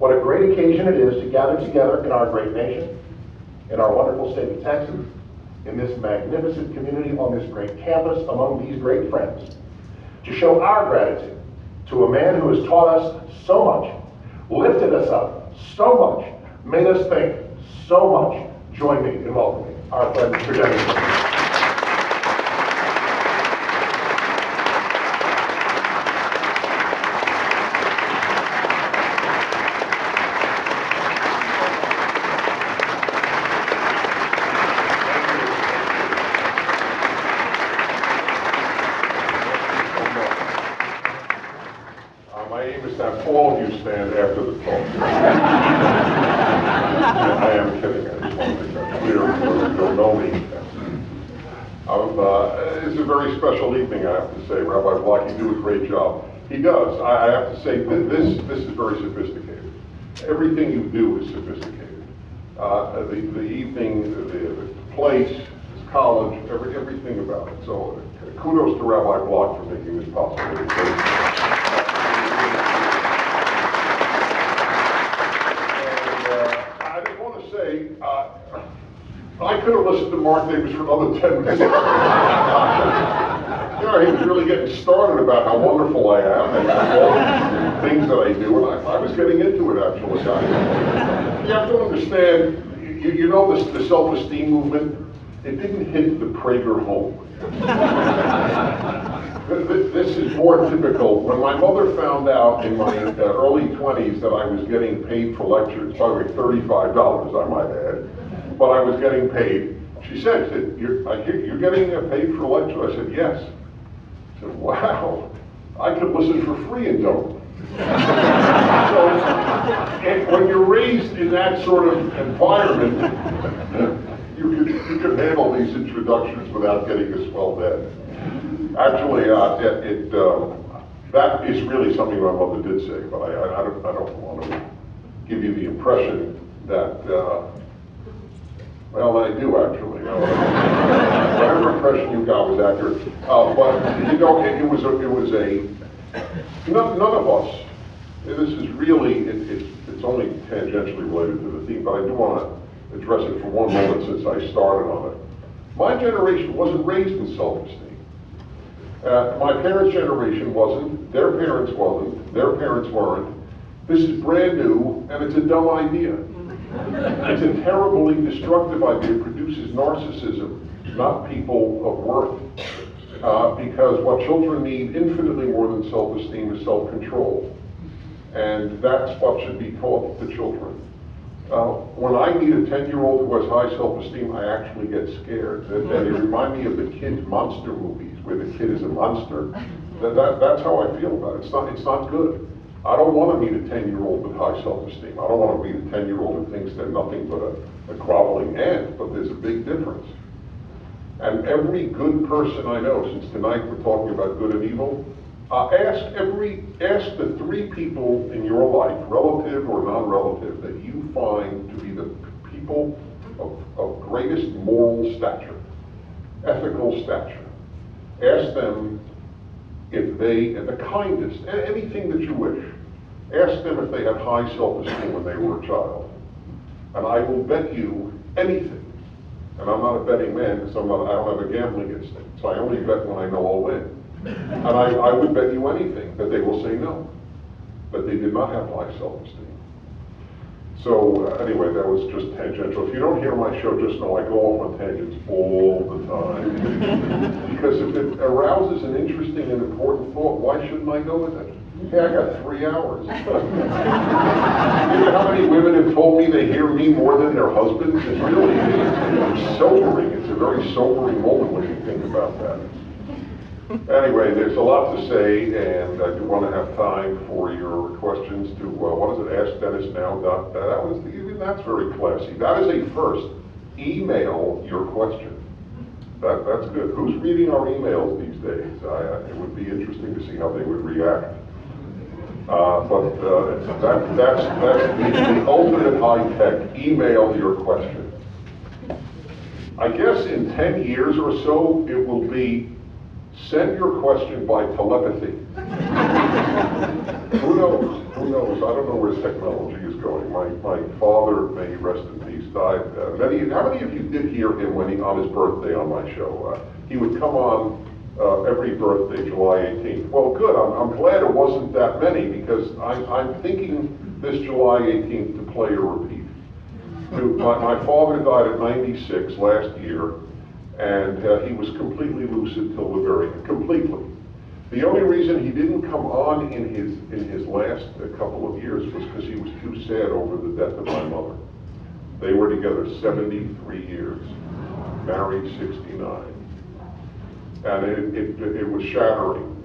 What a great occasion it is to gather together in our great nation, in our wonderful state of Texas, in this magnificent community on this great campus among these great friends, to show our gratitude to a man who has taught us so much, lifted us up so much, made us think so much. Join me in welcoming our friend, Mr. Dennis. All of you stand after the talk. I am kidding. I just want to make that clear. You'll know me. It's a very special evening, I have to say. Rabbi Block, you do a great job. He does. I have to say, this is very sophisticated. Everything you do is sophisticated. The evening, the place, his college, everything about it. So kudos to Rabbi Block for making this possible. I could have listened to Mark Davis for another 10 minutes. He was really getting started about how wonderful I am and all the things that I do, and I was getting into it actually. You have to understand, you know the self-esteem movement, it didn't hit the Prager home. This is more typical. When my mother found out in my early 20s that I was getting paid for lectures, probably $35 I might add, but I was getting paid, she said, I hear you're getting paid for lectures. I said, yes. I said, wow, I could listen for free and don't. So, and when you're raised in that sort of environment, you can handle these introductions without getting a swell head. Actually, that is really something my mother did say, but I don't want to give you the impression that, well, I do actually. Whatever impression you got was accurate. But you know, it was none of us. This is really it's only tangentially related to the theme, but I do want to address it for one moment since I started on it. My generation wasn't raised in self-esteem. My parents' generation wasn't. Their parents wasn't. Their parents weren't. This is brand new, and it's a dumb idea. It's a terribly destructive idea. It produces narcissism, not people of worth. Because what children need infinitely more than self-esteem is self-control. And that's what should be taught to children. When I meet a 10-year-old who has high self-esteem, I actually get scared. They remind me of the kids' monster movies, where the kid is a monster. That's how I feel about it. It's not good. I don't want to meet a 10-year-old with high self-esteem. I don't want to meet a 10-year-old who thinks they're nothing but a groveling ant, but there's a big difference. And every good person I know, since tonight we're talking about good and evil, ask the 3 people in your life, relative or non-relative, that you find to be the people of greatest moral stature, ethical stature. Ask them if they, the kindest, anything that you wish, ask them if they had high self-esteem when they were a child. And I will bet you anything, and I'm not a betting man because I don't have a gambling instinct, so I only bet when I know I'll win. And I would bet you anything that they will say no, that they did not have high self-esteem. So anyway, that was just tangential. If you don't hear my show, just know I go off on tangents all the time. Because if it arouses an interesting and important thought, why shouldn't I go with it? Hey, I got 3 hours. You know how many women have told me they hear me more than their husbands? It's really sobering. It's a very sobering moment when you think about that. Anyway, there's a lot to say, and I do want to have time for your questions to, what is it, AskDennisNow. That's very classy. That is a first. Email your question. That's good. Who's reading our emails these days? It would be interesting to see how they would react. That's the ultimate high tech. Email your question. I guess in 10 years or so, it will be send your question by telepathy. Who knows? Who knows? course, I don't know where technology is going. My father, may he rest in peace, died. How many of you did hear him on his birthday on my show? He would come on every birthday, July 18th. Well, good. I'm glad it wasn't that many, because I'm thinking this July 18th to play a repeat. My father died at 96 last year, and he was completely lucid till the very completely. The only reason he didn't come on in his last couple of years was because he was too sad over the death of my mother. They were together 73 years, married 69. And it was shattering,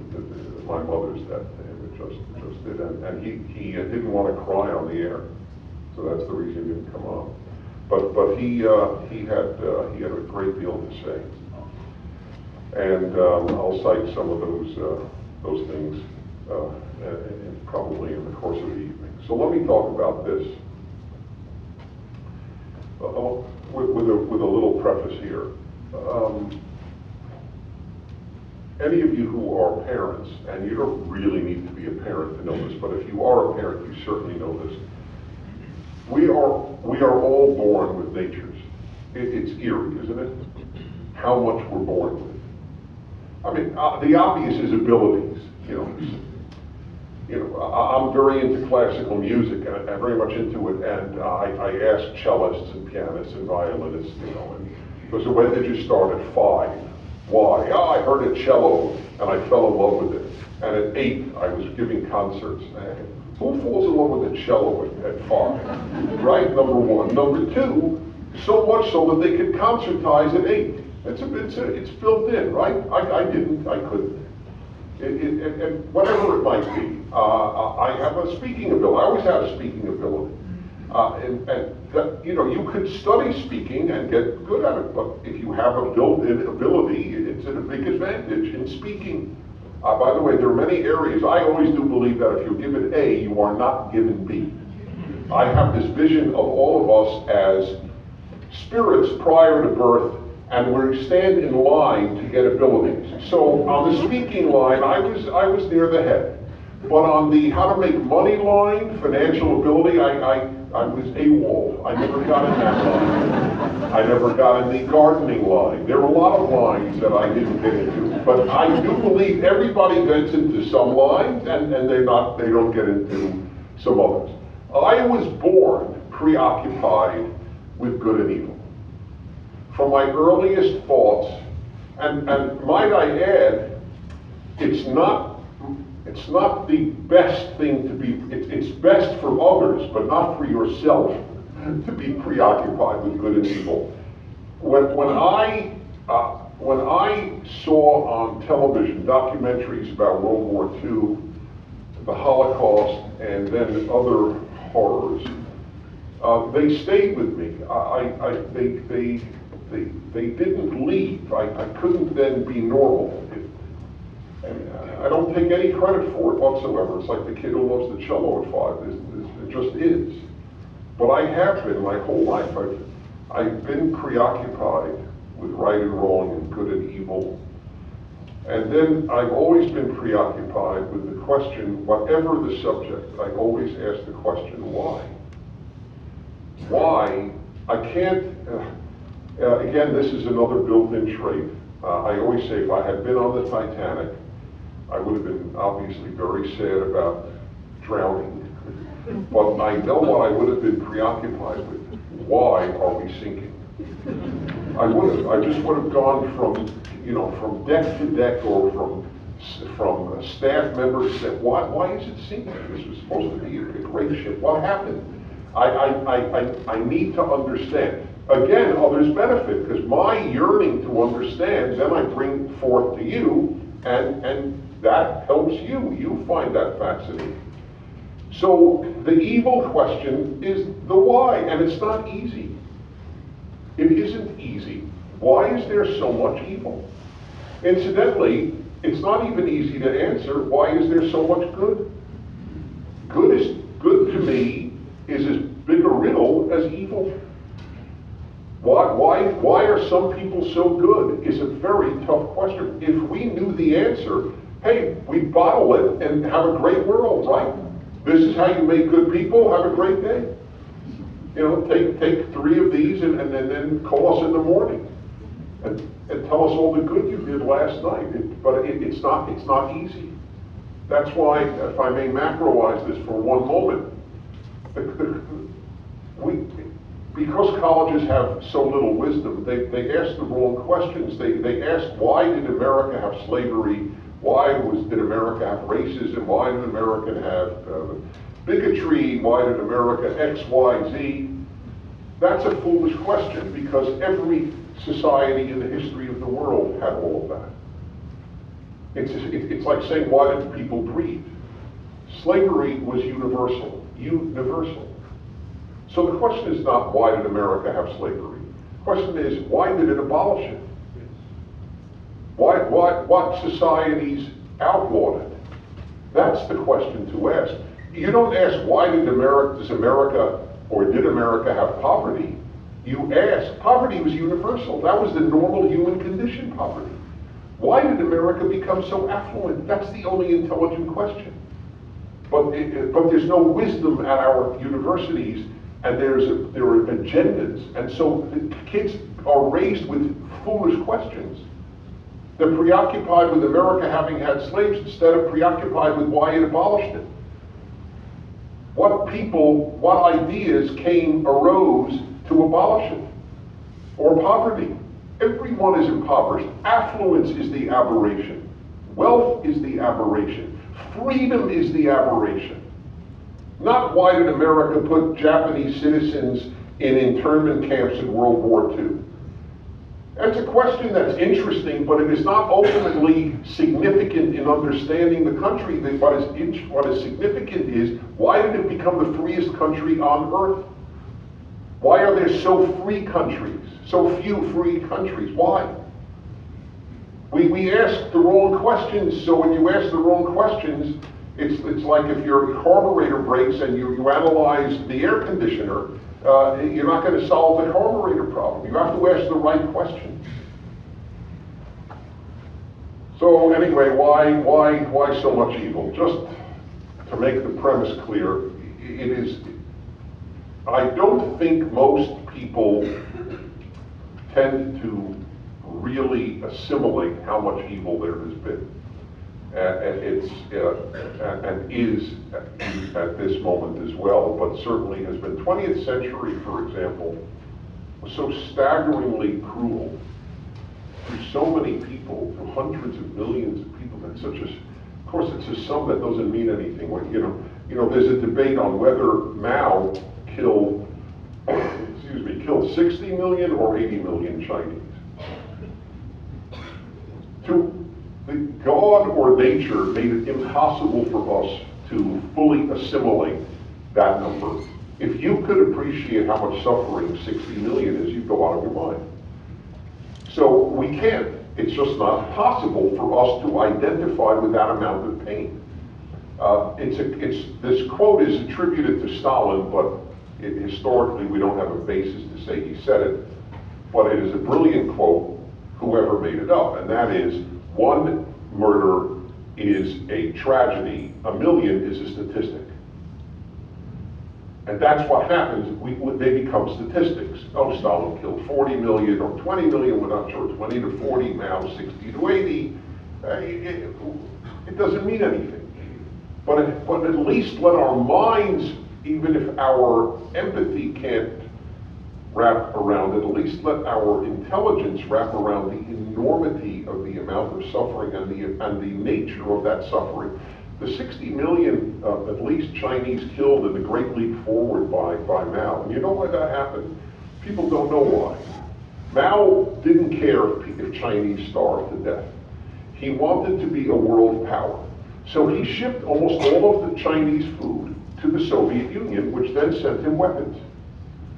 my mother's death to him. It just did. And he didn't want to cry on the air. So that's the reason he didn't come on. But he had a great deal to say. And I'll cite some of those things probably in the course of the evening. So let me talk about this with a little preface here. Any of you who are parents, and you don't really need to be a parent to know this, but if you are a parent, you certainly know this. We are all born with natures. It's eerie, isn't it? How much we're born with. I mean, the obvious is abilities. I'm very into classical music, and I'm very much into it. And I ask cellists and pianists and violinists, and so when did you start at 5? Why? Oh, I heard a cello and I fell in love with it. And at 8, I was giving concerts. Who falls in love with a cello at 5? Right, number one. Number two, so much so that they could concertize at 8. It's built in, right? I didn't, I couldn't. And whatever it might be, I have a speaking ability. I always had a speaking ability. You could study speaking and get good at it, but if you have a built-in ability, it's a big advantage in speaking. By the way, there are many areas. I always do believe that if you're given A, you are not given B. I have this vision of all of us as spirits prior to birth, and we stand in line to get abilities. So on the speaking line, I was near the head. But on the how to make money line, financial ability, I was AWOL. I never got in that line. I never got in the gardening line. There were a lot of lines that I didn't get into. But I do believe everybody gets into some lines, and they don't get into some others. I was born preoccupied with good and evil. From my earliest thoughts, and might I add, it's not the best thing to be, it's best for others, but not for yourself, to be preoccupied with good and evil. When I saw on television documentaries about World War II, the Holocaust, and then other horrors, they stayed with me. They didn't leave. I couldn't then be normal. And I don't take any credit for it whatsoever. It's like the kid who loves the cello at 5. It just is. But I have been my whole life. I've been preoccupied with right and wrong and good and evil. And then I've always been preoccupied with the question, whatever the subject, I always ask the question, why? Why? I can't, again, this is another built-in trait. I always say if I had been on the Titanic, I would have been obviously very sad about drowning. But I know what I would have been preoccupied with. Why are we sinking? I would have. I just would have gone from deck to deck, or from staff members said, why is it sinking? This was supposed to be a great ship. What happened? I need to understand. Again, others benefit, because my yearning to understand, then I bring forth to you, and that helps you. You find that fascinating. So the evil question is the why, and it's not easy. It isn't easy. Why is there so much evil? Incidentally, it's not even easy to answer, why is there so much good? Good to me is as big a riddle as evil. Why are some people so good is a very tough question. If we knew the answer, hey, we bottle it and have a great world, right? This is how you make good people. Have a great day. You know, take 3 of these and then call us in the morning and tell us all the good you did last night. It's not easy. That's why, if I may macroize this for one moment, because colleges have so little wisdom, they ask the wrong questions. They ask, why did America have slavery? Why did America have racism? Why did America have bigotry? Why did America X, Y, Z? That's a foolish question, because every society in the history of the world had all of that. It's like saying, why did people breed? Slavery was universal. So the question is not, why did America have slavery? The question is, why did it abolish it? What societies outlawed it? That's the question to ask. You don't ask, why did America have poverty? You ask, poverty was universal. That was the normal human condition, poverty. Why did America become so affluent? That's the only intelligent question. But there's no wisdom at our universities, and there are agendas, and so the kids are raised with foolish questions. They're preoccupied with America having had slaves instead of preoccupied with why it abolished it. What ideas arose to abolish it? Or poverty. Everyone is impoverished. Affluence is the aberration. Wealth is the aberration. Freedom is the aberration. Not why did America put Japanese citizens in internment camps in World War II. That's a question that's interesting, but it is not ultimately significant in understanding the country. What is significant is, why did it become the freest country on earth? Why are there so few free countries? Why? We ask the wrong questions, so when you ask the wrong questions, it's like if your carburetor breaks and you analyze the air conditioner, you're not going to solve the carburetor problem. You have to ask the right questions. So anyway, why so much evil? Just to make the premise clear, I don't think most people tend to really assimilate how much evil there has been. And is at this moment as well, but certainly has been. 20th century, for example, was so staggeringly cruel through so many people, through hundreds of millions of people. That's of course, it's a sum that doesn't mean anything. There's a debate on whether Mao killed 60 million or 80 million Chinese. God or nature made it impossible for us to fully assimilate that number. If you could appreciate how much suffering 60 million is, you'd go out of your mind. So we can't. It's just not possible for us to identify with that amount of pain. This quote is attributed to Stalin, but historically we don't have a basis to say he said it. But it is a brilliant quote, whoever made it up, and that is, one murder is a tragedy, a million is a statistic. And that's what happens, they become statistics. Oh, Stalin killed 40 million or 20 million, we're not sure, 20 to 40, Mao 60 to 80. It doesn't mean anything. But at least let our minds, even if our empathy can't wrap around it, at least let our intelligence wrap around the enormity of the amount of suffering and the nature of that suffering. The 60 million, at least, Chinese killed in the Great Leap Forward by Mao. And you know why that happened? People don't know why. Mao didn't care if Chinese starved to death. He wanted to be a world power. So he shipped almost all of the Chinese food to the Soviet Union, which then sent him weapons.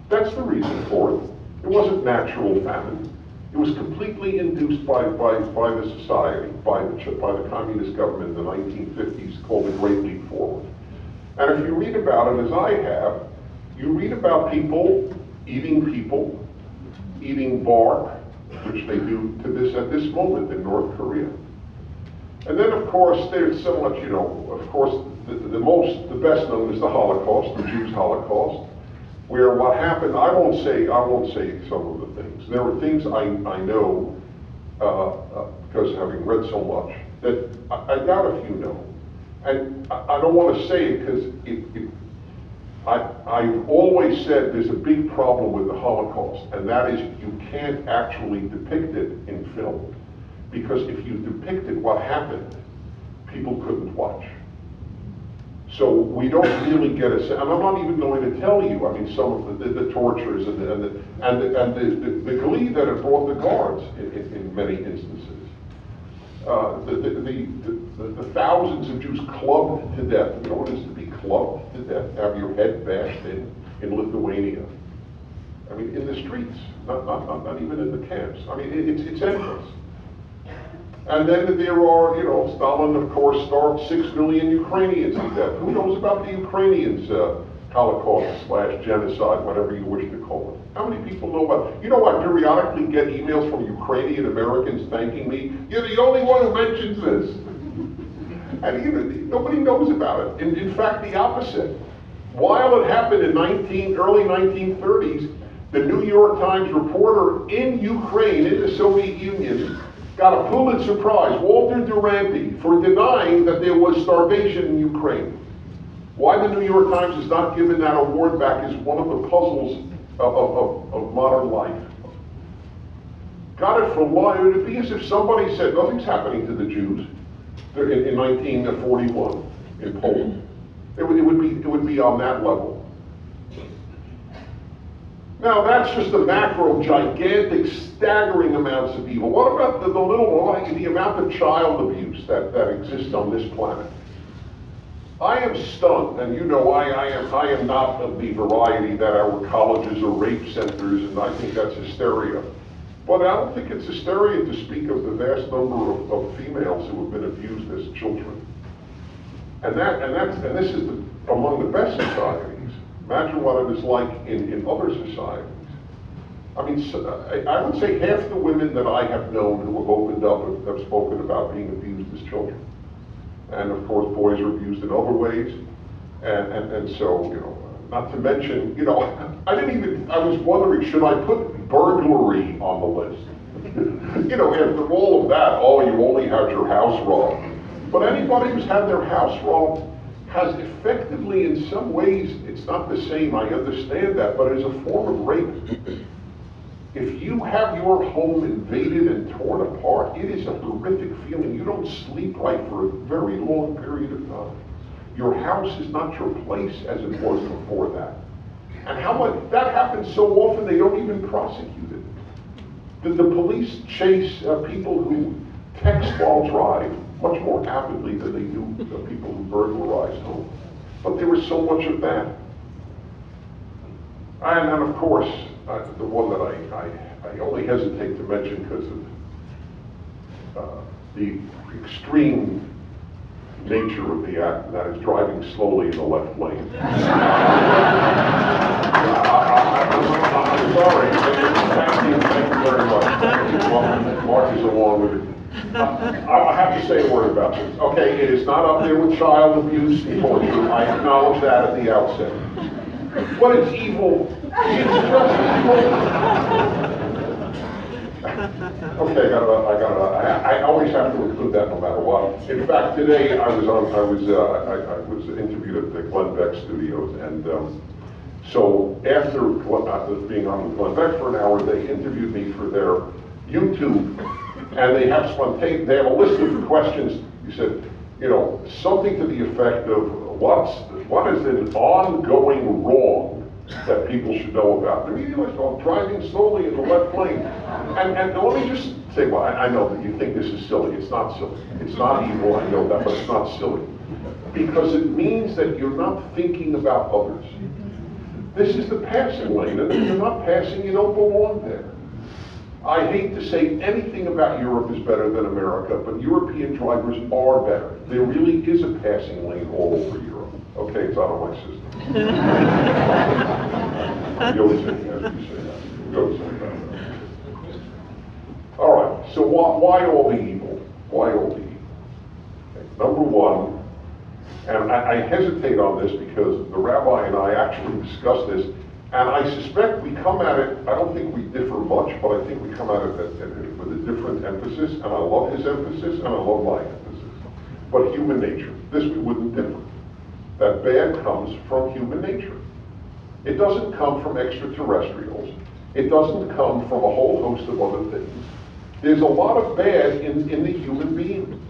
That's the reason for it. It wasn't natural famine. It was completely induced by the society, by the communist government in the 1950s, called the Great Leap Forward. And if you read about it, as I have, you read about people eating bark, which they do at this moment in North Korea. And then, of course, there's so much, you know, of course, the best known is the Holocaust, the Jews' Holocaust, where what happened, I won't say some of the things. There were things I know, because having read so much, that I doubt if you know. And I don't want to say it because I've always said there's a big problem with the Holocaust, and that is you can't actually depict it in film. Because if you depicted what happened, people couldn't watch. So we don't really get a sense, and I'm not even going to tell you, I mean, some of the tortures and the glee that it brought the guards in many instances. The thousands of Jews clubbed to death. You know what it is to be clubbed to death, have your head bashed in Lithuania. I mean, in the streets, not even in the camps. I mean, it's endless. And then there are, you know, Stalin, of course, starved 6 million Ukrainians to death. Who knows about the Ukrainians' Holocaust/genocide, whatever you wish to call it? How many people know about it? You know, I periodically get emails from Ukrainian Americans thanking me. You're the only one who mentions this. And you know, nobody knows about it. In fact, the opposite. While it happened in early 1930s, the New York Times reporter in Ukraine, in the Soviet Union, got a Pulitzer Prize, Walter Duranty, for denying that there was starvation in Ukraine. Why the New York Times has not given that award back is one of the puzzles of modern life. Got it from why? It would be as if somebody said, nothing's happening to the Jews in 1941 in Poland. It would be on that level. Now that's just the macro, gigantic, staggering amounts of evil. What about the little, the amount of child abuse that exists on this planet? I am stunned, and you know I am not of the variety that our colleges are rape centers, and I think that's hysteria. But I don't think it's hysteria to speak of the vast number of females who have been abused as children. And this is among the best societies. Imagine what it is like in other societies. I mean, I would say half the women that I have known who have opened up have spoken about being abused as children. And of course, boys are abused in other ways. And so, you know, not to mention, you know, I was wondering, should I put burglary on the list? You know, after all of that, oh, you only had your house robbed. But anybody who's had their house robbed has effectively, in some ways, it's not the same, I understand that, but it's a form of rape. If you have your home invaded and torn apart, it is a horrific feeling. You don't sleep right for a very long period of time. Your house is not your place as it was before that. And how much, that happens so often they don't even prosecute it. The police chase people who text while drive much more avidly than they do the people who burglarize homes. But there was so much of that. And then, of course, the one that I only hesitate to mention because of the extreme nature of the act, and that is driving slowly in the left lane. I'm sorry. Thank you very much. Mark is along with it. I have to say a word about this. Okay, it is not up there with child abuse and torture. I acknowledge that at the outset. But it's evil. It's just evil. Okay, I always have to include that no matter what. In fact, today I was interviewed at the Glenn Beck studios, and so after being on Glenn Beck for an hour, they interviewed me for their YouTube, and they have a list of questions. You said, you know, something to the effect of what is an ongoing wrong that people should know about. And immediately I started driving slowly in the left lane. And let me just say, well, I know that you think this is silly. It's not silly. It's not evil, I know that, but it's not silly. Because it means that you're not thinking about others. This is the passing lane, and if you're not passing, you don't belong there. I hate to say anything about Europe is better than America, but European drivers are better. There really is a passing lane all over Europe. Okay, it's out of my system. You always say that. You always say that. All right, so why all the evil? Why all the evil? Number one, and I hesitate on this because the rabbi and I actually discussed this, and I suspect we come at it, I don't think we differ much, but I think we come at it with a different emphasis, and I love his emphasis, and I love my emphasis. But human nature, this we wouldn't differ. That bad comes from human nature. It doesn't come from extraterrestrials. It doesn't come from a whole host of other things. There's a lot of bad in the human being.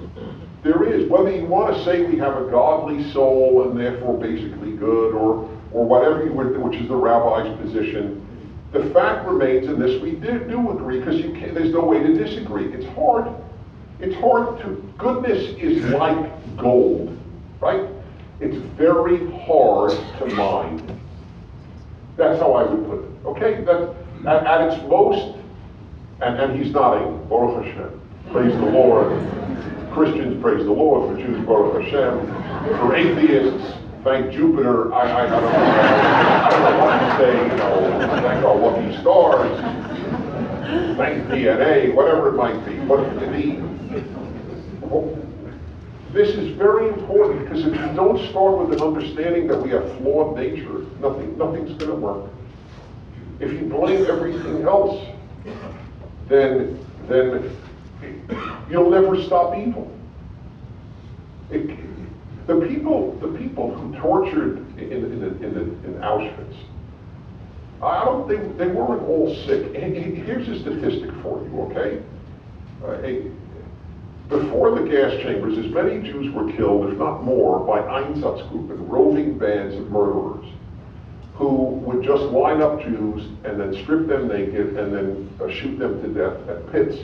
There is. Whether you want to say we have a godly soul and therefore basically good, or whatever you would, which is the rabbi's position, the fact remains, and this we do agree, because there's no way to disagree. It's hard. It's hard to, goodness is like gold, right? It's very hard to mine. That's how I would put it, okay? That, at its most, and he's nodding, Baruch Hashem, praise the Lord. Christians praise the Lord, for Jews, Baruch Hashem. For atheists, thank Jupiter. I don't know what to say, you know, thank our lucky stars, thank DNA, whatever it might be. But this is very important, because if you don't start with an understanding that we have flawed nature, nothing's going to work. If you blame everything else, then you'll never stop evil. The people who tortured in Auschwitz, I don't think they weren't all sick. Here's a statistic for you, okay? Before the gas chambers, as many Jews were killed, if not more, by Einsatzgruppen, roving bands of murderers, who would just line up Jews and then strip them naked and then shoot them to death at pits,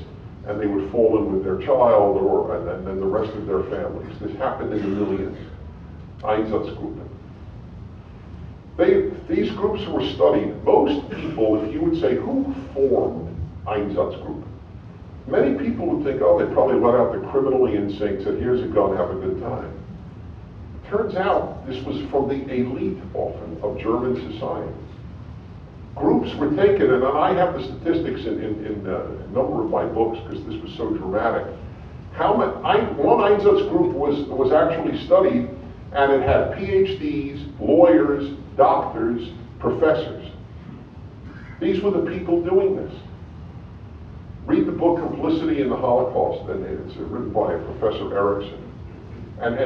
and they would fall in with their child and then the rest of their families. This happened in the millions. Einsatzgruppen. These groups were studied. Most people, if you would say, who formed Einsatzgruppen? Many people would think, oh, they probably let out the criminally insane, said, here's a gun, have a good time. Turns out this was from the elite, often, of German society. Groups were taken, and I have the statistics in a number of my books, because this was so dramatic. One Einsatz group was actually studied, and it had PhDs, lawyers, doctors, professors. These were the people doing this. Read the book Complicity in the Holocaust, and it's written by Professor Erickson. And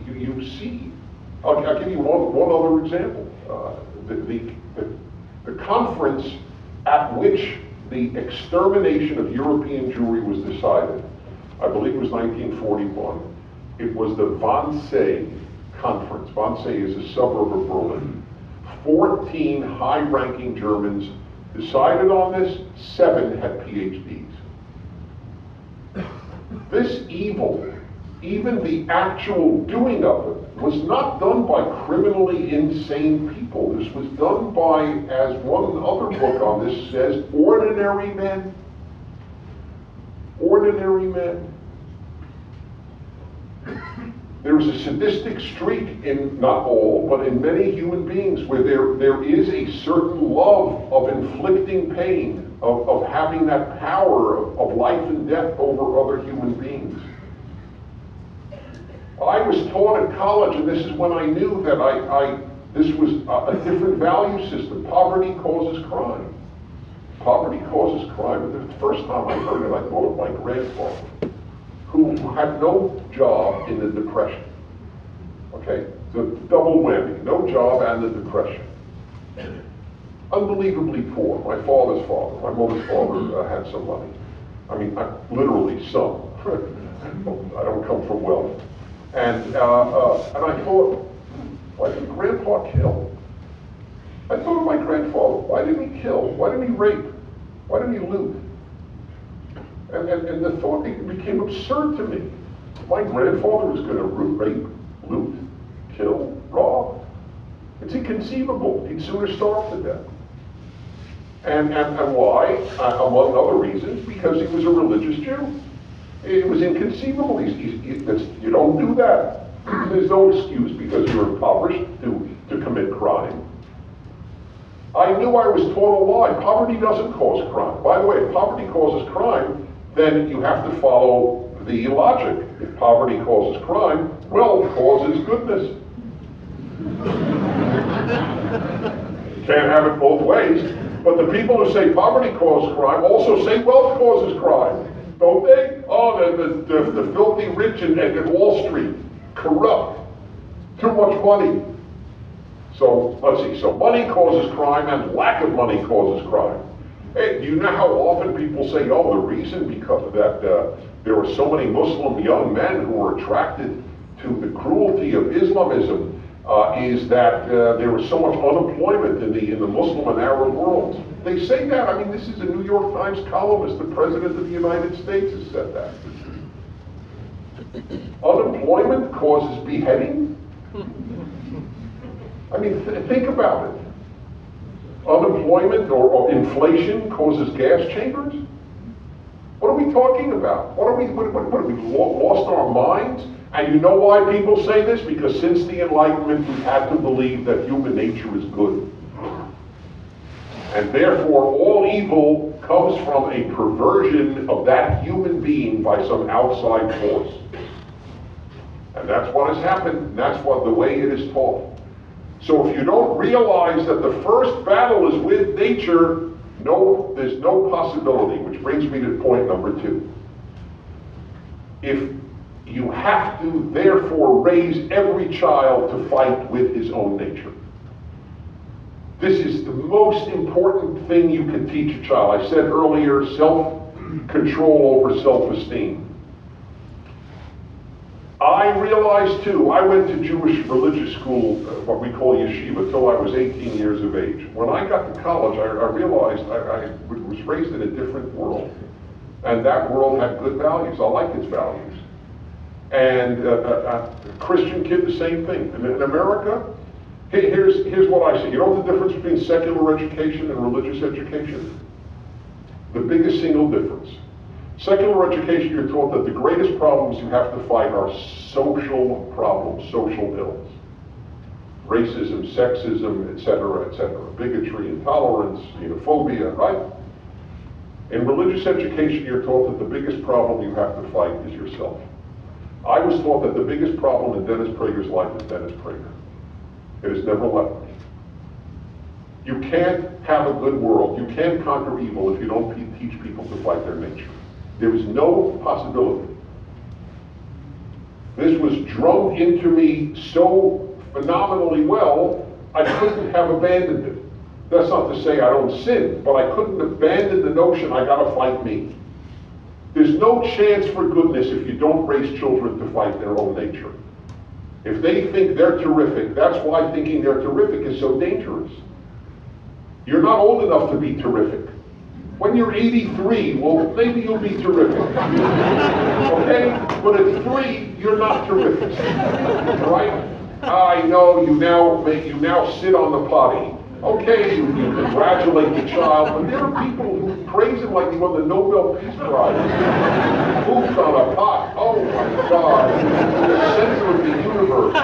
you see, I'll give you one other example. The conference at which the extermination of European Jewry was decided, I believe it was 1941. It was the Wannsee Conference. Wannsee is a suburb of Berlin. 14 high-ranking Germans decided on this. 7 had PhDs. This evil, even the actual doing of it, was not done by criminally insane people. This was done by, as one other book on this says, ordinary men. Ordinary men. There is a sadistic streak in, not all, but in many human beings, where there is a certain love of inflicting pain, of having that power of life and death over other human beings. I was taught at college, and this is when I knew that this was a different value system. Poverty causes crime. Poverty causes crime. And the first time I heard it, I thought of my grandfather, who had no job in the Depression. Okay, so double whammy, no job and the Depression. Unbelievably poor. My father's father, my mother's father had some money. I mean, literally some. I don't come from wealth. And I thought, why did Grandpa kill? I thought of my grandfather. Why did he kill? Why did he rape? Why did he loot? And the thought became absurd to me. My grandfather was going to rape, loot, kill, rob. It's inconceivable. He'd sooner starve to death. And why? Among other reasons, because he was a religious Jew. It was inconceivable. You don't do that. There's no excuse because you're impoverished to commit crime. I knew I was taught a lie. Poverty doesn't cause crime. By the way, if poverty causes crime, then you have to follow the logic. If poverty causes crime, wealth causes goodness. Can't have it both ways. But the people who say poverty causes crime also say wealth causes crime, don't they? Oh, the filthy rich at Wall Street, corrupt, too much money. So let's see. So money causes crime, and lack of money causes crime. Hey, do you know how often people say, "Oh, the reason because of that there were so many Muslim young men who were attracted to the cruelty of Islamism is that there was so much unemployment in the Muslim and Arab worlds." They say that. I mean, this is a New York Times columnist. The President of the United States has said that. Unemployment causes beheading? I mean, think about it. Unemployment or inflation causes gas chambers? What are we talking about? What are we lost our minds? And you know why people say this? Because since the Enlightenment, we've had to believe that human nature is good. And therefore, all evil comes from a perversion of that human being by some outside force. And that's what has happened, and that's what the way it is taught. So if you don't realize that the first battle is with nature, no, there's no possibility, which brings me to point number 2. If you have to, therefore, raise every child to fight with his own nature. This is the most important thing you can teach a child. I said earlier, self-control over self-esteem. I realized too, I went to Jewish religious school, what we call yeshiva, till I was 18 years of age. When I got to college, I realized I was raised in a different world. And that world had good values. I like its values. And a Christian kid, the same thing. And in America, here's what I see. You know the difference between secular education and religious education? The biggest single difference. Secular education, you're taught that the greatest problems you have to fight are social problems, social ills. Racism, sexism, etc., bigotry, intolerance, xenophobia, right? In religious education, you're taught that the biggest problem you have to fight is yourself. I was taught that the biggest problem in Dennis Prager's life is Dennis Prager. It has never left me. You can't have a good world. You can't conquer evil if you don't teach people to fight their nature. There is no possibility. This was drummed into me so phenomenally well, I couldn't have abandoned it. That's not to say I don't sin, but I couldn't abandon the notion I gotta fight me. There's no chance for goodness if you don't raise children to fight their own nature. If they think they're terrific, that's why thinking they're terrific is so dangerous. You're not old enough to be terrific. When you're 83, well, maybe you'll be terrific. Okay? But at 3, you're not terrific. Right? I know you now sit on the potty. Okay, you congratulate the child, but there are people who praise him like he won the Nobel Peace Prize. Pooped on a pot. Oh my God. The center of the universe.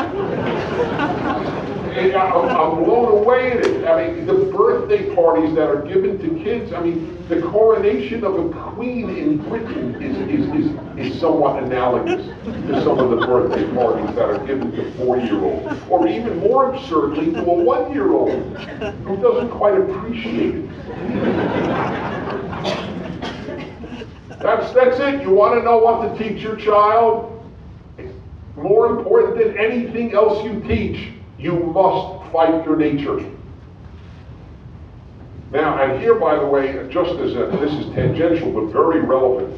And I'm blown away at it. I mean, the birthday parties that are given to kids, I mean, the coronation of a queen in Britain is somewhat analogous to some of the birthday parties that are given to 4-year-olds. Or even more absurdly, to a 1-year-old who doesn't quite appreciate it. That's it. You want to know what to teach your child? More important than anything else you teach, you must fight your nature. Now, and here, by the way, just as this is tangential but very relevant,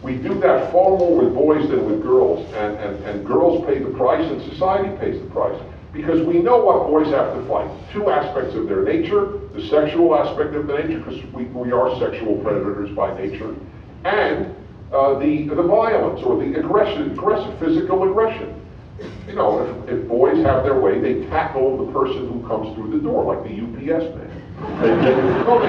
we do that far more with boys than with girls, and girls pay the price and society pays the price. Because we know what boys have to fight. 2 aspects of their nature, the sexual aspect of their nature, because we are sexual predators by nature, and the violence or the aggressive physical aggression. You know, if boys have their way, they tackle the person who comes through the door, like the UPS man. They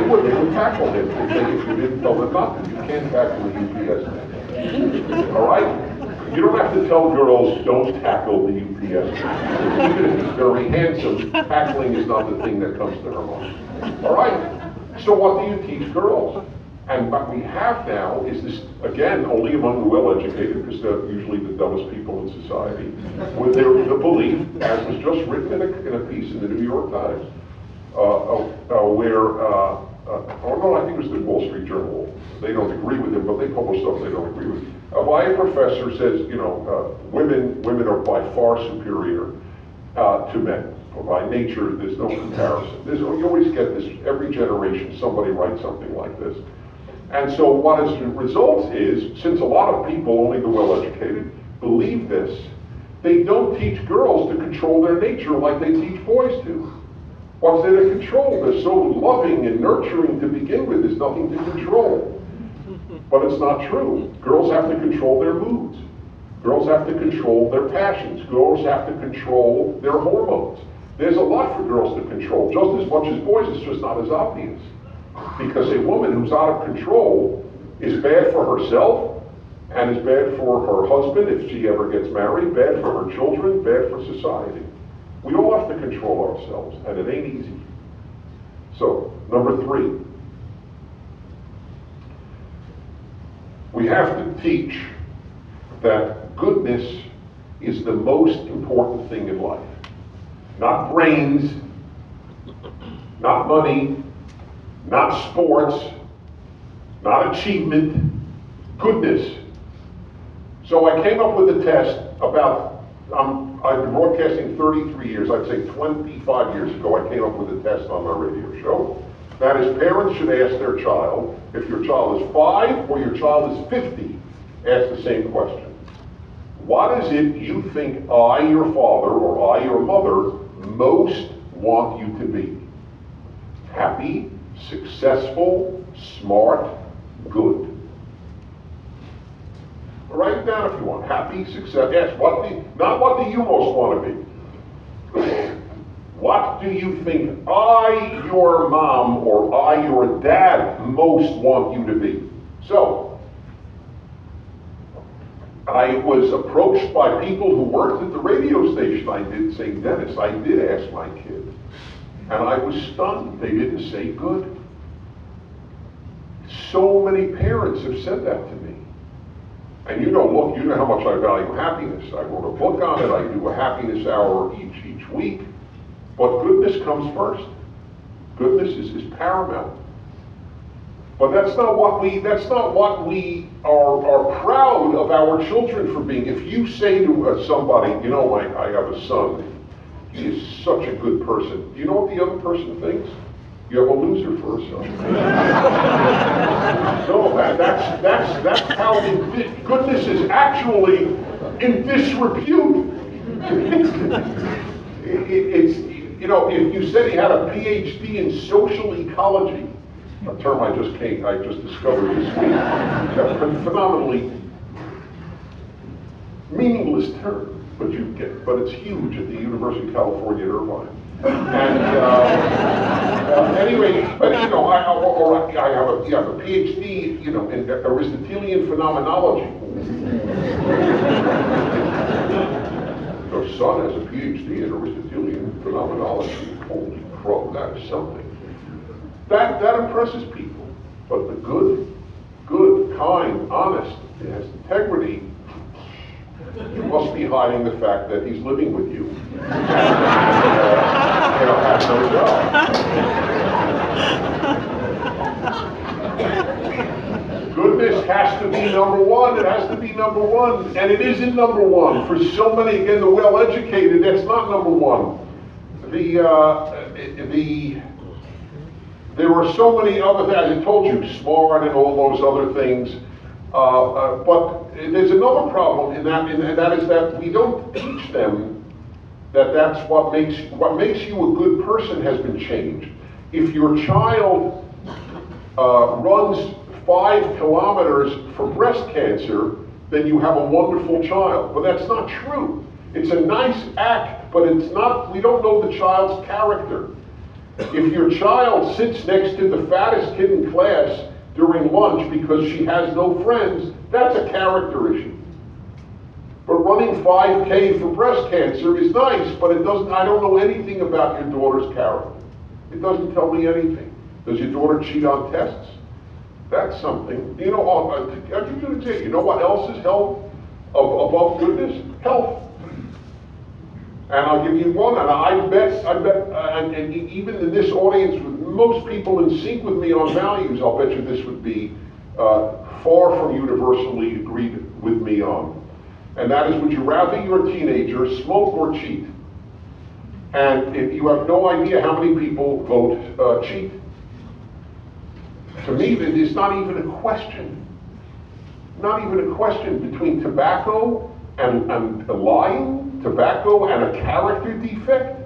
would tackle him if you didn't tell them not to. You can't tackle the UPS man. All right? You don't have to tell girls, don't tackle the UPS man. Even if he's very handsome, tackling is not the thing that comes to her mind. All right? So what do you teach girls? And what we have now is this, again, only among the well-educated, because they're usually the dumbest people in society, with the belief, as was just written in a piece in the New York Times, I think it was the Wall Street Journal. They don't agree with him, but they publish stuff they don't agree with. By a professor says, women are by far superior to men. By nature, there's no comparison. You always get this, every generation, somebody writes something like this. And so what it results is, since a lot of people, only the well-educated, believe this, they don't teach girls to control their nature like they teach boys to. What's there to control? They're so loving and nurturing to begin with, there's nothing to control. But it's not true. Girls have to control their moods. Girls have to control their passions. Girls have to control their hormones. There's a lot for girls to control, just as much as boys, it's just not as obvious. Because a woman who's out of control is bad for herself, and is bad for her husband if she ever gets married, bad for her children, bad for society. We all have to control ourselves, and it ain't easy. So, number 3. We have to teach that goodness is the most important thing in life. Not brains, not money, not sports, not achievement, goodness. So I came up with a test about, I've been broadcasting 33 years, I'd say 25 years ago, I came up with a test on my radio show. That is, parents should ask their child, if your child is 5 or your child is 50, ask the same question. What is it you think I, your father, or I, your mother, most want you to be? Happy, successful, smart, good. Write it down if you want. Happy, success. Yes, not what do you most want to be. What do you think I, your mom, or I, your dad, most want you to be? So, I was approached by people who worked at the radio station. I did say, Dennis, I did ask my kid. And I was stunned. They didn't say good. So many parents have said that to me. And you know how much I value happiness. I wrote a book on it. I do a happiness hour each week. But goodness comes first. Goodness is paramount. But that's not what we are proud of our children for being. If you say to somebody, I have a son, he is such a good person. Do you know what the other person thinks? You have a loser for a son. No, that's how goodness is actually in disrepute. If you said he had a PhD in social ecology, a term I just discovered this week, a phenomenally meaningless term, but it's huge at the University of California at Irvine. And anyway, but I have a PhD, in Aristotelian phenomenology. Your son has a PhD in Aristotelian phenomenology. Holy crow, that is something. That impresses people. But the good, kind, honest, has integrity, you must be hiding the fact that he's living with you. Has no job. Goodness has to be number one. It has to be number one. And it isn't number one. For so many, again, the well-educated, that's not number one. There are so many other things, I told you, smart and all those other things. But there's another problem in that, and that is that we don't teach them that's what makes you a good person has been changed. If your child runs 5 kilometers for breast cancer, then you have a wonderful child. But that's not true. It's a nice act, but it's not. We don't know the child's character. If your child sits next to the fattest kid in class during lunch because she has no friends, that's a character issue. But running 5K for breast cancer is nice, but it doesn't. I don't know anything about your daughter's character. It doesn't tell me anything. Does your daughter cheat on tests? That's something. You know, I'll give you an example. You know what else is held above goodness? Health. And I'll give you one, and I bet, and even in this audience, with most people in sync with me on values, I'll bet you this would be far from universally agreed with me on. And that is, would you rather your teenager smoke or cheat? And if you have no idea how many people vote cheat. To me, it's not even a question. Not even a question between tobacco and lying, tobacco and a character defect.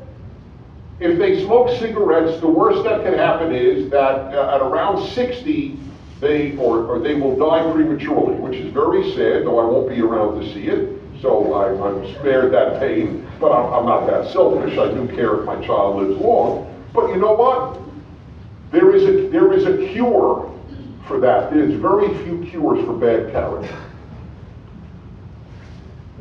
If they smoke cigarettes, the worst that can happen is that at around 60, they will die prematurely, which is very sad, though I won't be around to see it. So I'm spared that pain, but I'm not that selfish. I do care if my child lives long. But you know what? There is a cure for that. There's very few cures for bad character.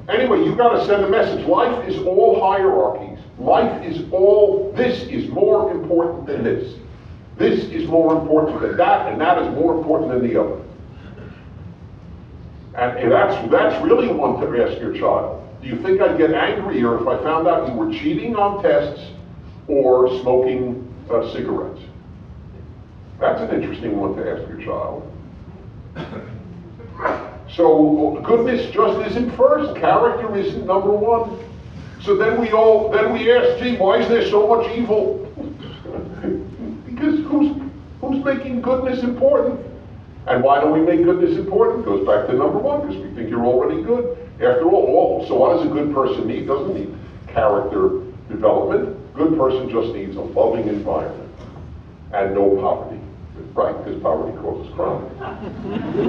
Anyway, you got to send a message. Life is all hierarchies. Life is all, this is more important than this. This is more important than that, and that is more important than the other. And that's really one to ask your child. Do you think I'd get angrier if I found out you were cheating on tests or smoking cigarettes? That's an interesting one to ask your child. So goodness just isn't first. Character isn't number one. So then we ask, gee, why is there so much evil? Because who's making goodness important? And why don't we make goodness important? It goes back to number one, because we think you're already good. After all, so what does a good person need? Doesn't need character development. Good person just needs a loving environment and no poverty. Right, because poverty causes crime.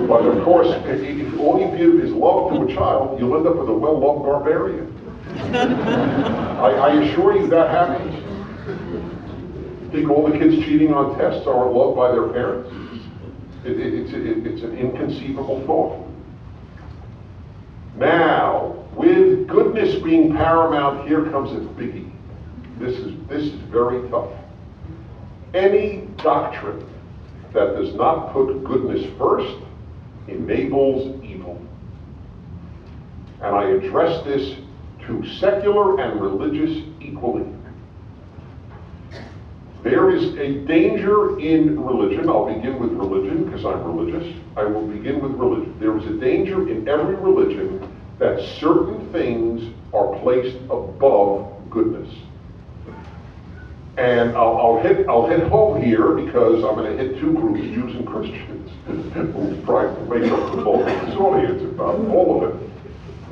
But of course, if all you give is love to a child, you'll end up with a well-loved barbarian. I assure you that happens. Think all the kids cheating on tests aren't loved by their parents? It's an inconceivable thought. Now, with goodness being paramount, here comes a biggie. This is very tough. Any doctrine that does not put goodness first enables evil. And I address this to secular and religious equally. There is a danger in religion. I'll begin with religion because I'm religious. I will begin with religion. There is a danger in every religion that certain things are placed above goodness. And I'll hit home here because I'm going to hit two groups, Jews and Christians, who try to make up the bulk of this audience, about all of it,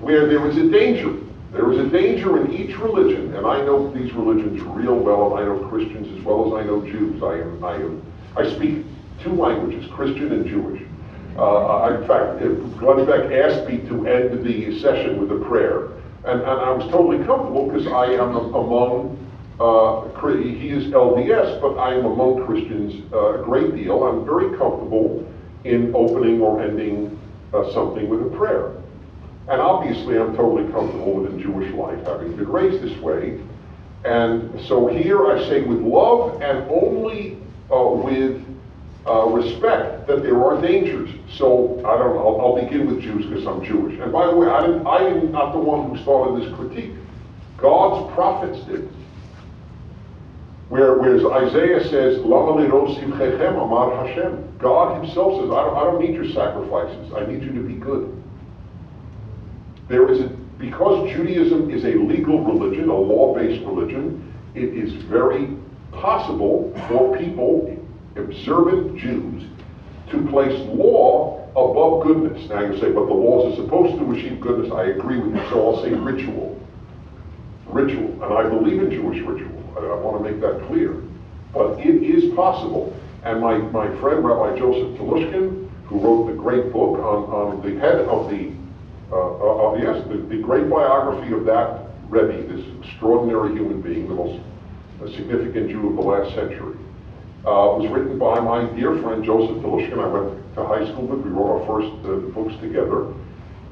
where there is a danger. There is a danger in each religion, and I know these religions real well, and I know Christians as well as I know Jews. I speak two languages, Christian and Jewish. In fact, Glenn Beck asked me to end the session with a prayer, and I was totally comfortable because I am among he is LDS, but I am among Christians a great deal. I'm very comfortable in opening or ending something with a prayer. And obviously I'm totally comfortable within Jewish life, having been raised this way. And so here I say with love and only with respect that there are dangers. So I don't know, I'll begin with Jews because I'm Jewish. And by the way, I'm not the one who started this critique. God's prophets did. Whereas Isaiah says, Lama liros simchechem amar Hashem. God himself says, I don't need your sacrifices. I need you to be good. Because Judaism is a legal religion, a law-based religion, it is very possible for people, observant Jews, to place law above goodness. Now you say, but the laws are supposed to achieve goodness. I agree with you, so I'll say ritual. Ritual, and I believe in Jewish ritual. I want to make that clear. But it is possible. And my friend, Rabbi Joseph Telushkin, who wrote the great book on the head of the great biography of that Rebbe, this extraordinary human being, the most significant Jew of the last century, was written by my dear friend Joseph Telushkin. I went to high school with. We wrote our first books together,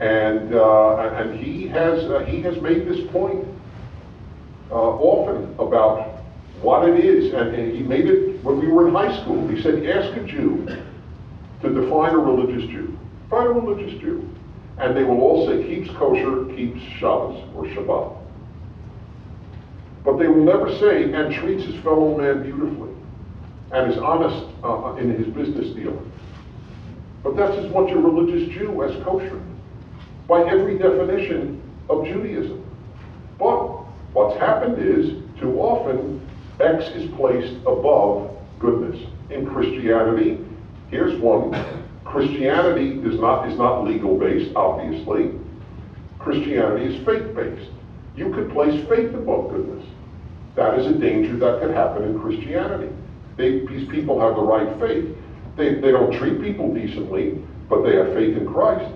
and he has made this point often about what it is, and he made it when we were in high school. He said, ask a Jew to define a religious Jew. Define a religious Jew. And they will all say, keeps kosher, keeps Shabbos or Shabbat. But they will never say, and treats his fellow man beautifully, and is honest in his business dealing. But that's as much a religious Jew as kosher, by every definition of Judaism. But what's happened is, too often, X is placed above goodness. In Christianity, here's one. Christianity is not legal-based, obviously. Christianity is faith-based. You could place faith above goodness. That is a danger that could happen in Christianity. These people have the right faith. They don't treat people decently, but they have faith in Christ.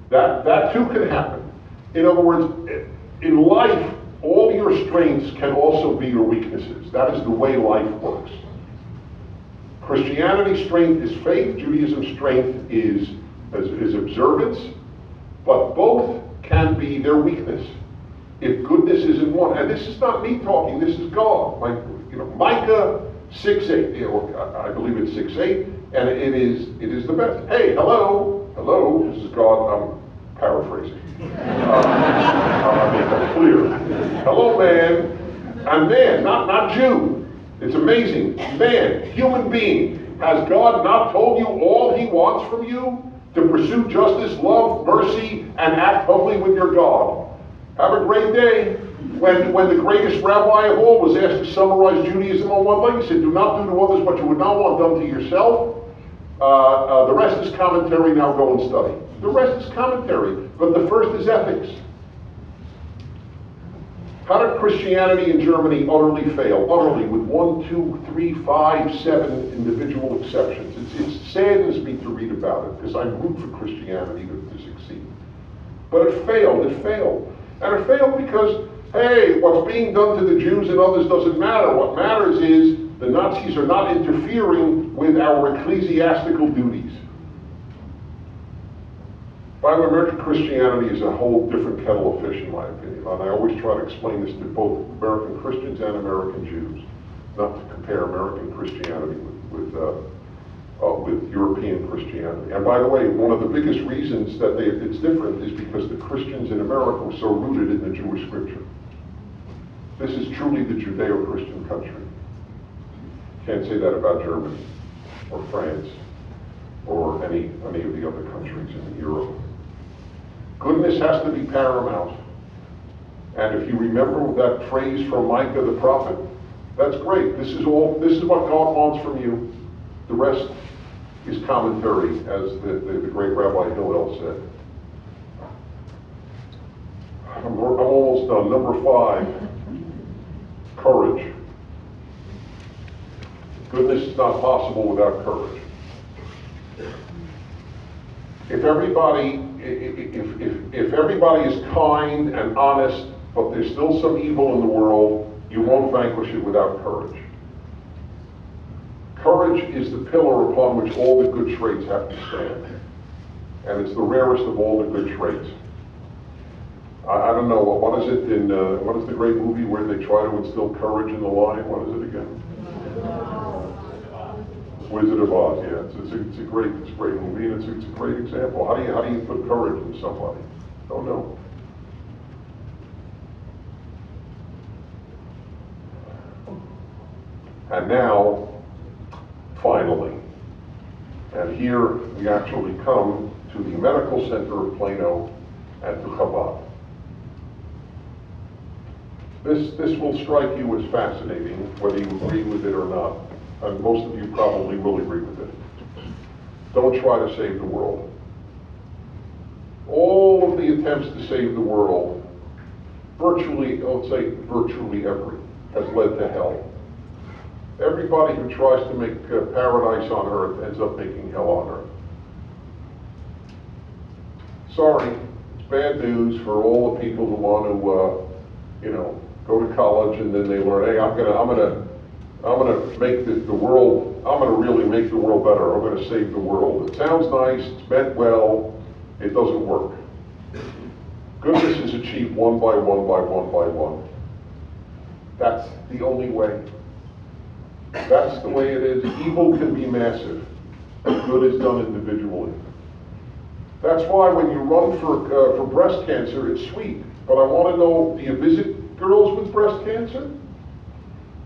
That too can happen. In other words, in life, all your strengths can also be your weaknesses. That is the way life works. Christianity's strength is faith, Judaism's strength is observance, but both can be their weakness if goodness is in one. And this is not me talking, this is God. Micah 6:8, I believe it's 6:8, and it is the best. Hey, hello, this is God, I'm paraphrasing. I'll make that clear. Hello, man, and man, not Jew. It's amazing. Man, human being, has God not told you all he wants from you? To pursue justice, love, mercy, and act humbly with your God. Have a great day. When the greatest rabbi of all was asked to summarize Judaism on one line, he said, do not do to others what you would not want done to yourself. The rest is commentary, now go and study. The rest is commentary, but the first is ethics. How did Christianity in Germany utterly fail? Utterly, with 1, 2, 3, 5, 7 individual exceptions. It saddens me to read about it, because I root for Christianity to succeed. But it failed. And it failed because, hey, what's being done to the Jews and others doesn't matter. What matters is the Nazis are not interfering with our ecclesiastical duties. By the way, American Christianity is a whole different kettle of fish, in my opinion. And I always try to explain this to both American Christians and American Jews, not to compare American Christianity with European Christianity. And by the way, one of the biggest reasons that it's different is because the Christians in America were so rooted in the Jewish scripture. This is truly the Judeo-Christian country. Can't say that about Germany or France or any of the other countries in Europe. Goodness has to be paramount. And if you remember that phrase from Micah the prophet, that's great. This is what God wants from you. The rest is commentary, as the great Rabbi Hillel said. I'm almost done. Number 5, courage. Goodness is not possible without courage. If everybody is kind and honest, but there's still some evil in the world, you won't vanquish it without courage. Courage is the pillar upon which all the good traits have to stand. And it's the rarest of all the good traits. I don't know, what is the great movie where they try to instill courage in the lion? What is it again? Wizard of Oz, yeah. It's a great movie, and it's a great example. How do you put courage in somebody? Don't know. And now, finally, and here we actually come to the medical center of Plano and to Chabad. This will strike you as fascinating, whether you agree with it or not. And most of you probably will agree with it. Don't try to save the world. All of the attempts to save the world, virtually every, has led to hell. Everybody who tries to make paradise on earth ends up making hell on earth. Sorry, it's bad news for all the people who want to, go to college and then they learn, hey, I'm gonna make the world. I'm gonna really make the world better. I'm gonna save the world. It sounds nice. It's meant well. It doesn't work. Goodness is achieved one by one by one by one. That's the only way. That's the way it is. Evil can be massive. and good is done individually. That's why when you run for breast cancer, it's sweet. But I want to know, do you visit girls with breast cancer?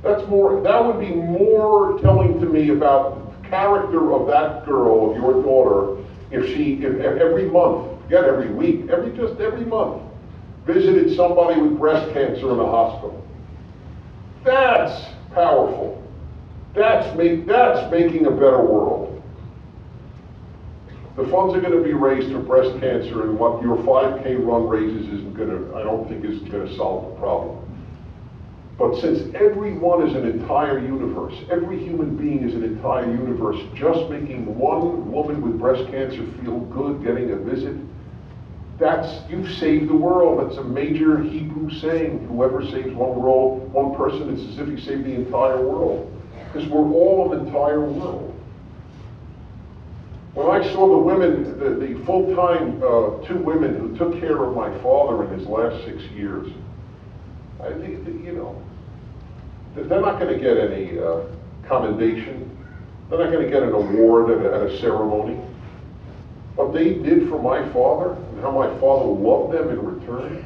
That would be more telling to me about the character of that girl, of your daughter, if every month, forget every week, every month, visited somebody with breast cancer in a hospital. That's powerful. That's making a better world. The funds are going to be raised for breast cancer, and what your 5K run raises I don't think is going to solve the problem. But since everyone is an entire universe, every human being is an entire universe, just making one woman with breast cancer feel good getting a visit, you've saved the world. That's a major Hebrew saying. Whoever saves one person, it's as if he saved the entire world. Because we're all an entire world. When I saw the women, the full-time 2 women who took care of my father in his last 6 years, I think, they're not going to get any commendation. They're not going to get an award at a ceremony. What they did for my father and how my father loved them in return.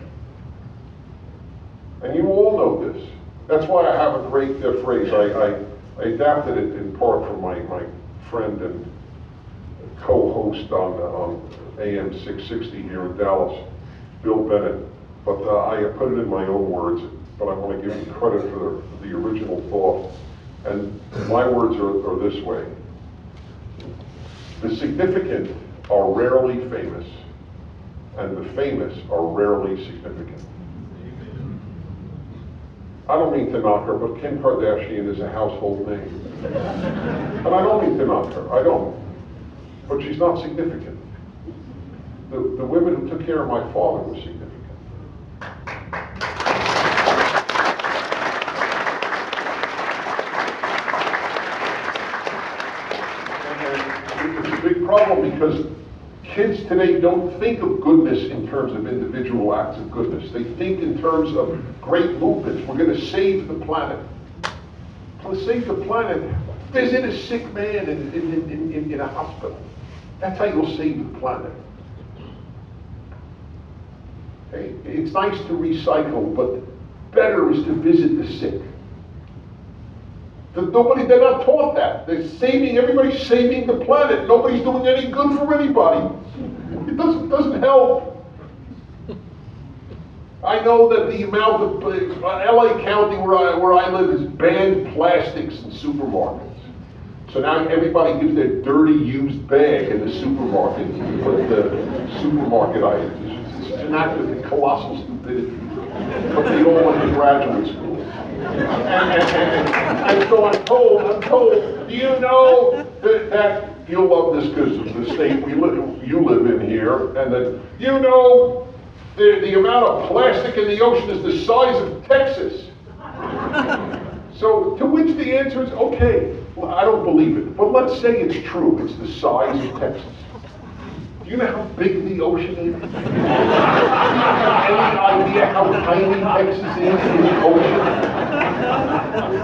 And you all know this. That's why I have a great phrase. I adapted it in part from my friend and co-host on AM 660 here in Dallas, Bill Bennett. But I put it in my own words, but I want to give him credit for the original thought. And my words are this way. The significant are rarely famous, and the famous are rarely significant. I don't mean to knock her, but Kim Kardashian is a household name. And I don't mean to knock her, I don't. But she's not significant. The women who took care of my father were significant. And it's a big problem because kids today don't think of goodness in terms of individual acts of goodness. They think in terms of great movements. We're going to save the planet. To save the planet, visit a sick man in a hospital. That's how you'll save the planet. Okay? It's nice to recycle, but better is to visit the sick. They're not taught that. Everybody's saving the planet. Nobody's doing any good for anybody. It doesn't help. I know that the amount of LA County where I live is banned plastics in supermarkets. So now everybody gives their dirty used bag in the supermarket to put the supermarket items. It's an act of colossal stupidity. But they all went to graduate school. And so I'm told, do you know that you'll love this because of the state you live in here, and that you know the amount of plastic in the ocean is the size of Texas. So to which the answer is, okay, well, I don't believe it, but let's say it's true, it's the size of Texas. Do you know how big the ocean is? Do you have any idea how tiny Texas is in the ocean?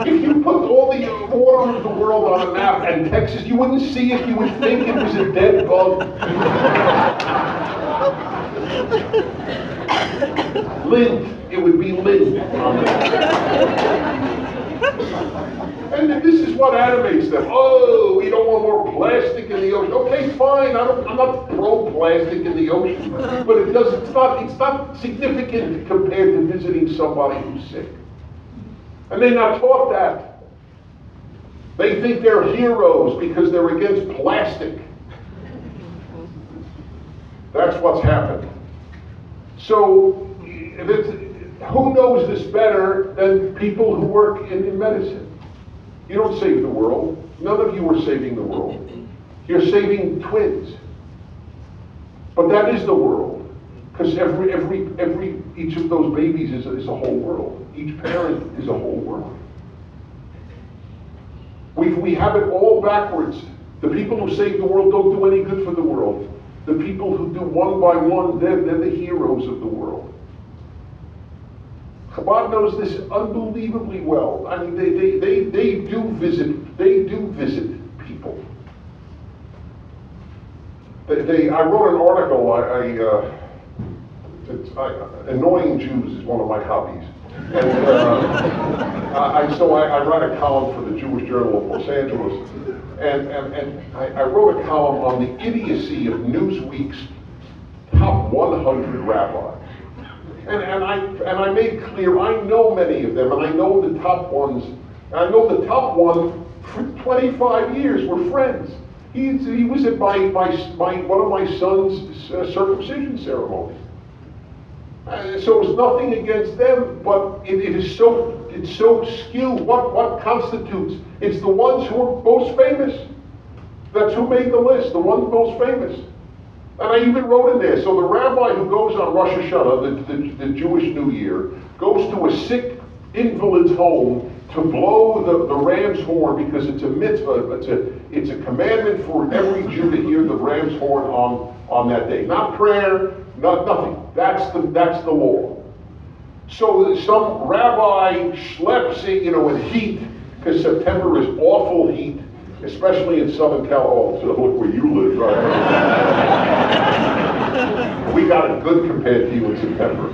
If you put all the water of the world on a map and Texas, you wouldn't see it, you would think it was a dead bug. Lint, it would be lint on the map. And this is what animates them. Oh, we don't want more plastic in the ocean. Okay, fine. I'm not pro-plastic in the ocean, but it's not significant compared to visiting somebody who's sick. And they're not taught that. They think they're heroes because they're against plastic. That's what's happened. So, who knows this better than people who work in medicine? You don't save the world. None of you are saving the world. You're saving twins. But that is the world. Because each of those babies is a whole world. Each parent is a whole world. We have it all backwards. The people who save the world don't do any good for the world. The people who do one by one, they're the heroes of the world. Chabad knows this unbelievably well. I mean, they do visit people. I wrote an article, annoying Jews is one of my hobbies. And so I write a column for the Jewish Journal of Los Angeles. And I wrote a column on the idiocy of Newsweek's top 100 rabbis. And I made clear, I know many of them, and I know the top ones. And I know the top one for 25 years, we're friends. He was at one of my son's circumcision ceremony. So it's nothing against them, but it's so skewed. What constitutes? It's the ones who are most famous. That's who made the list, the ones most famous. And I even wrote in there, so the rabbi who goes on Rosh Hashanah, the Jewish New Year, goes to a sick invalid's home to blow the ram's horn because it's a mitzvah, it's a commandment for every Jew to hear the ram's horn on that day. Not prayer, nothing. That's the law. So some rabbi schleps it, in heat, because September is awful heat, especially in Southern California. So look where you live, right? We got it good compared to you in September.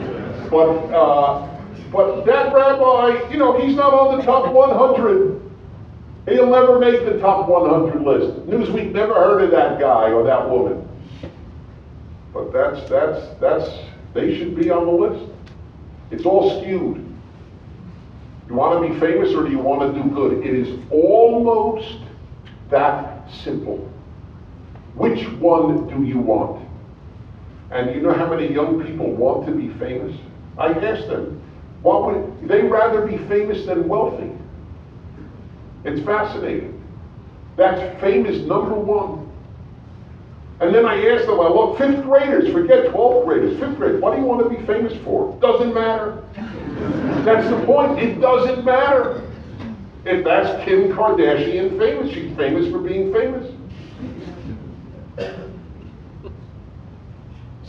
But that rabbi, he's not on the top 100. He'll never make the top 100 list. Newsweek never heard of that guy or that woman. But they should be on the list. It's all skewed. You want to be famous or do you want to do good? It is almost that simple. Which one do you want? And you know how many young people want to be famous? I asked them, what would they rather be famous than wealthy? It's fascinating. That's fame is number one. And then I asked them, look, 5th graders, forget 12th graders, 5th graders, what do you want to be famous for? Doesn't matter. That's the point, it doesn't matter. If that's Kim Kardashian famous, she's famous for being famous.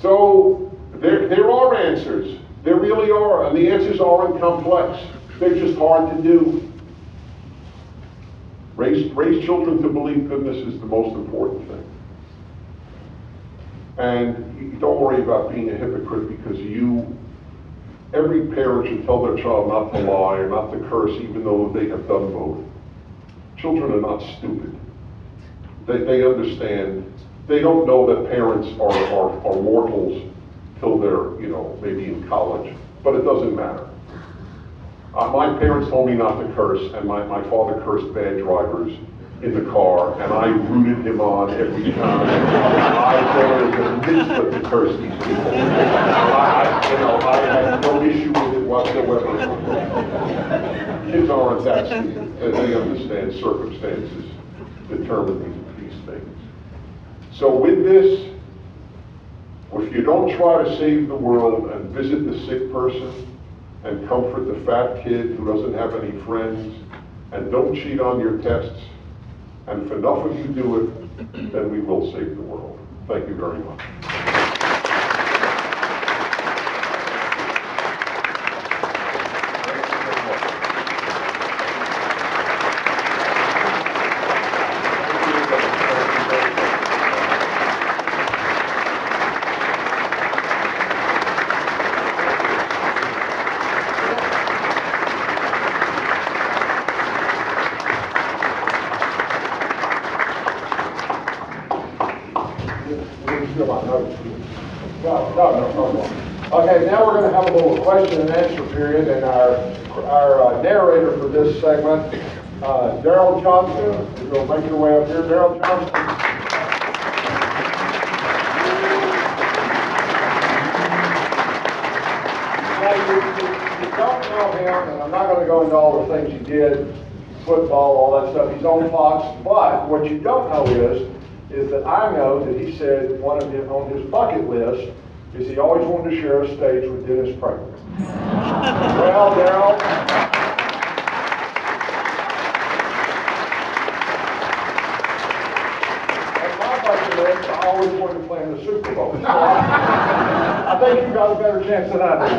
So there are answers. There really are, and the answers aren't complex. They're just hard to do. Raise children to believe goodness is the most important thing. And don't worry about being a hypocrite because every parent should tell their child not to lie or not to curse even though they have done both. Children are not stupid. They understand. They don't know that parents are mortals till they're, maybe in college, but it doesn't matter. My parents told me not to curse, and my father cursed bad drivers in the car, and I rooted him on every time. I thought it was a mitzvah to curse these people. I had no issue with it whatsoever. Kids aren't that stupid. They understand circumstances determine these things. So with this, if you don't try to save the world and visit the sick person and comfort the fat kid who doesn't have any friends and don't cheat on your tests, and if enough of you do it, then we will save the world. Thank you very much. Okay, now we're going to have a little question and answer period, and our narrator for this segment, Daryl Johnson, is going to make your way up here. Daryl Johnson. Now, you don't know him, and I'm not going to go into all the things he did, football, all that stuff. He's on Fox, but what you don't know is that I know that he said on his bucket list is he always wanted to share a stage with Dennis Prager. Well, Daryl. On my bucket list, I always wanted to play in the Super Bowl. So I think you got a better chance than I do.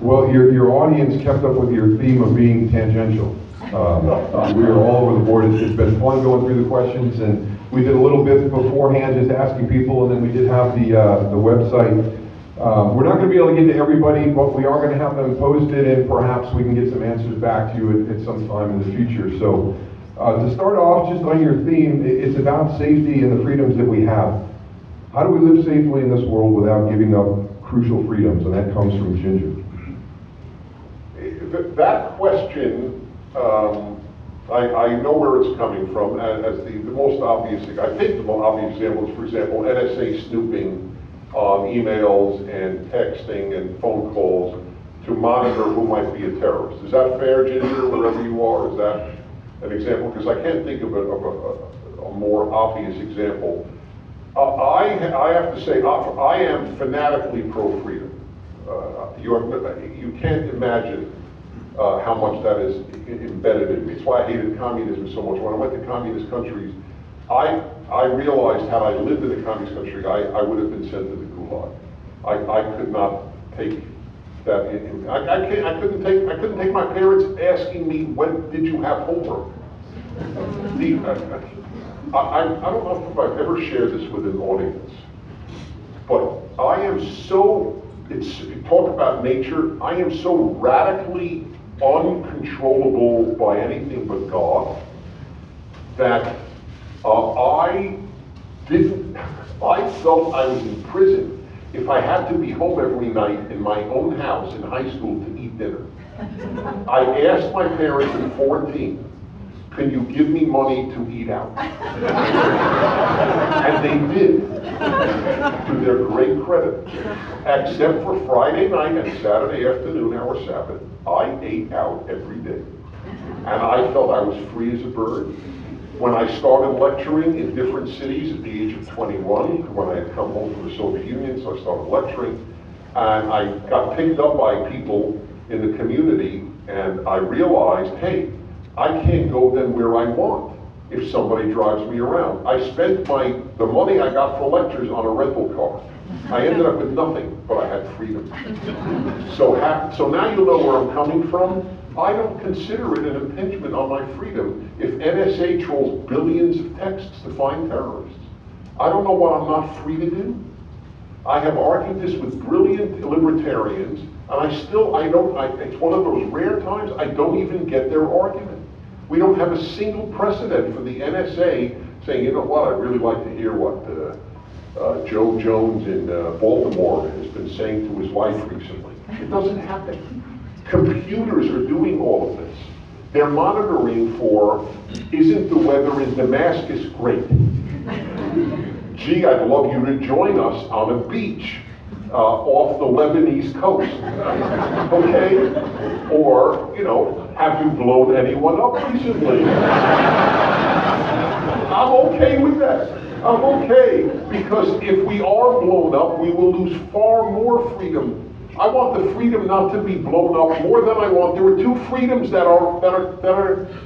Well, your audience kept up with your theme of being tangential. We were all over the board. It's been fun going through the questions, and we did a little bit beforehand just asking people, and then we did have the website. We're not going to be able to get to everybody, but we are going to have them posted, and perhaps we can get some answers back to you at some time in the future. So to start off, just on your theme, it's about safety and the freedoms that we have. How do we live safely in this world without giving up crucial freedoms? And that comes from Ginger. That question, I know where it's coming from as the most obvious. I think the most obvious example is, for example, NSA snooping on emails and texting and phone calls to monitor who might be a terrorist. Is that fair, Ginger, wherever you are? Is that an example? Because I can't think of a more obvious example. I have to say, I am fanatically pro-freedom. You can't imagine how much that is embedded in me. It's why I hated communism so much. When I went to communist countries, I realized had I lived in a communist country, I would have been sent to the Gulag. I could not take that in. I couldn't take my parents asking me, when did you have homework? I don't know if I've ever shared this with an audience, but I am so, talk about nature, I am so radically uncontrollable by anything but God that I felt I was in prison if I had to be home every night in my own house in high school to eat dinner. I asked my parents at 14, can you give me money to eat out? And they did, to their great credit. Except for Friday night and Saturday afternoon, our Sabbath, I ate out every day. And I felt I was free as a bird. When I started lecturing in different cities at the age of 21, when I had come home from the Soviet Union, so I started lecturing, and I got picked up by people in the community, and I realized, hey, I can't go then where I want if somebody drives me around. I spent the money I got for lectures on a rental car. I ended up with nothing, but I had freedom. So now you'll know where I'm coming from. I don't consider it an impingement on my freedom if NSA trolls billions of texts to find terrorists. I don't know what I'm not free to do. I have argued this with brilliant libertarians, and it's one of those rare times I don't even get their argument. We don't have a single precedent for the NSA saying, you know what, I'd really like to hear what Joe Jones in Baltimore has been saying to his wife recently. It doesn't happen. Computers are doing all of this. They're monitoring for, isn't the weather in Damascus great? Gee, I'd love you to join us on a beach off the Lebanese coast, okay? Or, have you blown anyone up recently? I'm okay with that. I'm okay, because if we are blown up, we will lose far more freedom. I want the freedom not to be blown up more than I want. There are two freedoms that are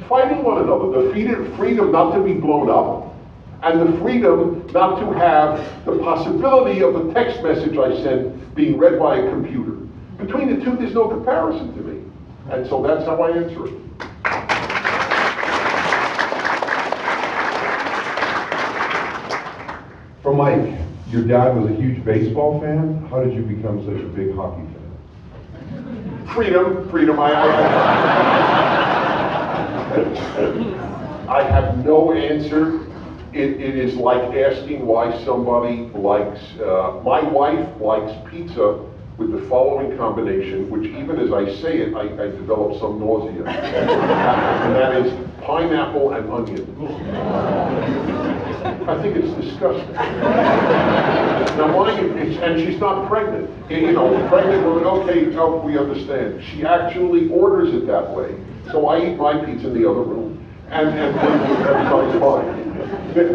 fighting one another. The freedom not to be blown up, and the freedom not to have the possibility of a text message I send being read by a computer. Between the two, there's no comparison to me. And so that's how I answer it. For Mike, your dad was a huge baseball fan. How did you become such a big hockey fan? Freedom. I have no answer. It is like asking why somebody likes, my wife likes pizza with the following combination, which even as I say it, I develop some nausea. And that is pineapple and onion. I think it's disgusting. Now mind you, and she's not pregnant. Pregnant women, okay, we understand. She actually orders it that way. So I eat my pizza in the other room. And everybody's fine.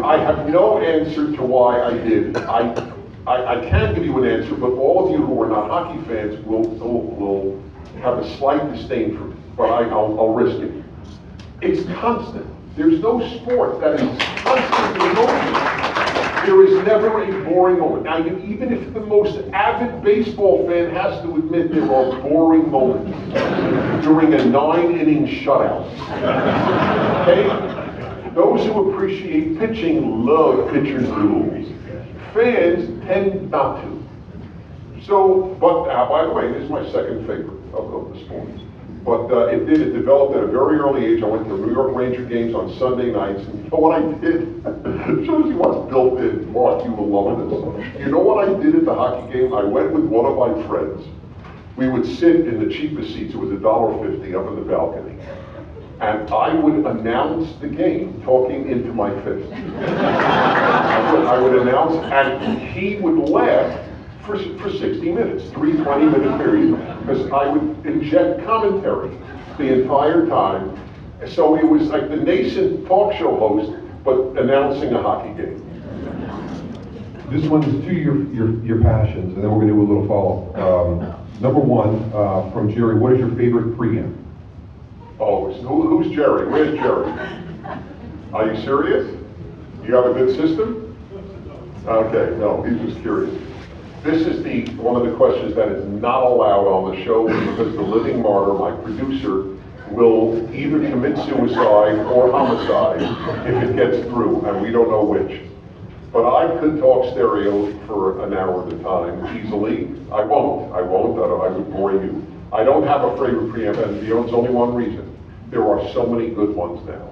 I have no answer to why I did. I can give you an answer, but all of you who are not hockey fans will have a slight disdain for me, but I'll risk it. It's constant. There's no sport that is constantly moving. There is never a boring moment. Now, even if the most avid baseball fan has to admit there are boring moments during a 9-inning shutout. Okay? Those who appreciate pitching love pitchers' duels. Fans tend not to. So, but by the way, this is my second favorite of the sport. But it developed at a very early age. I went to New York Ranger games on Sunday nights, and you know what I did? It shows you what's built in. Mark, you will love this. You know what I did at the hockey game? I went with one of my friends. We would sit in the cheapest seats. It was $1.50 up in the balcony. And I would announce the game talking into my fist. I would announce, and he would laugh for 60 minutes, 3 20-minute periods, because I would inject commentary the entire time. So it was like the nascent talk show host, but announcing a hockey game. This one's to your passions, and then we're going to do a little follow-up. Number one, from Jerry, what is your favorite preamp? Oh, who's Jerry? Where's Jerry? Are you serious? You have a good system? Okay, no, he's just curious. This is one of the questions that is not allowed on the show because the living martyr, my producer, will either commit suicide or homicide if it gets through, and we don't know which. But I could talk stereo for an hour at a time easily. I won't, I would bore you. I don't have a favorite preamp, and there's only one reason. There are so many good ones now.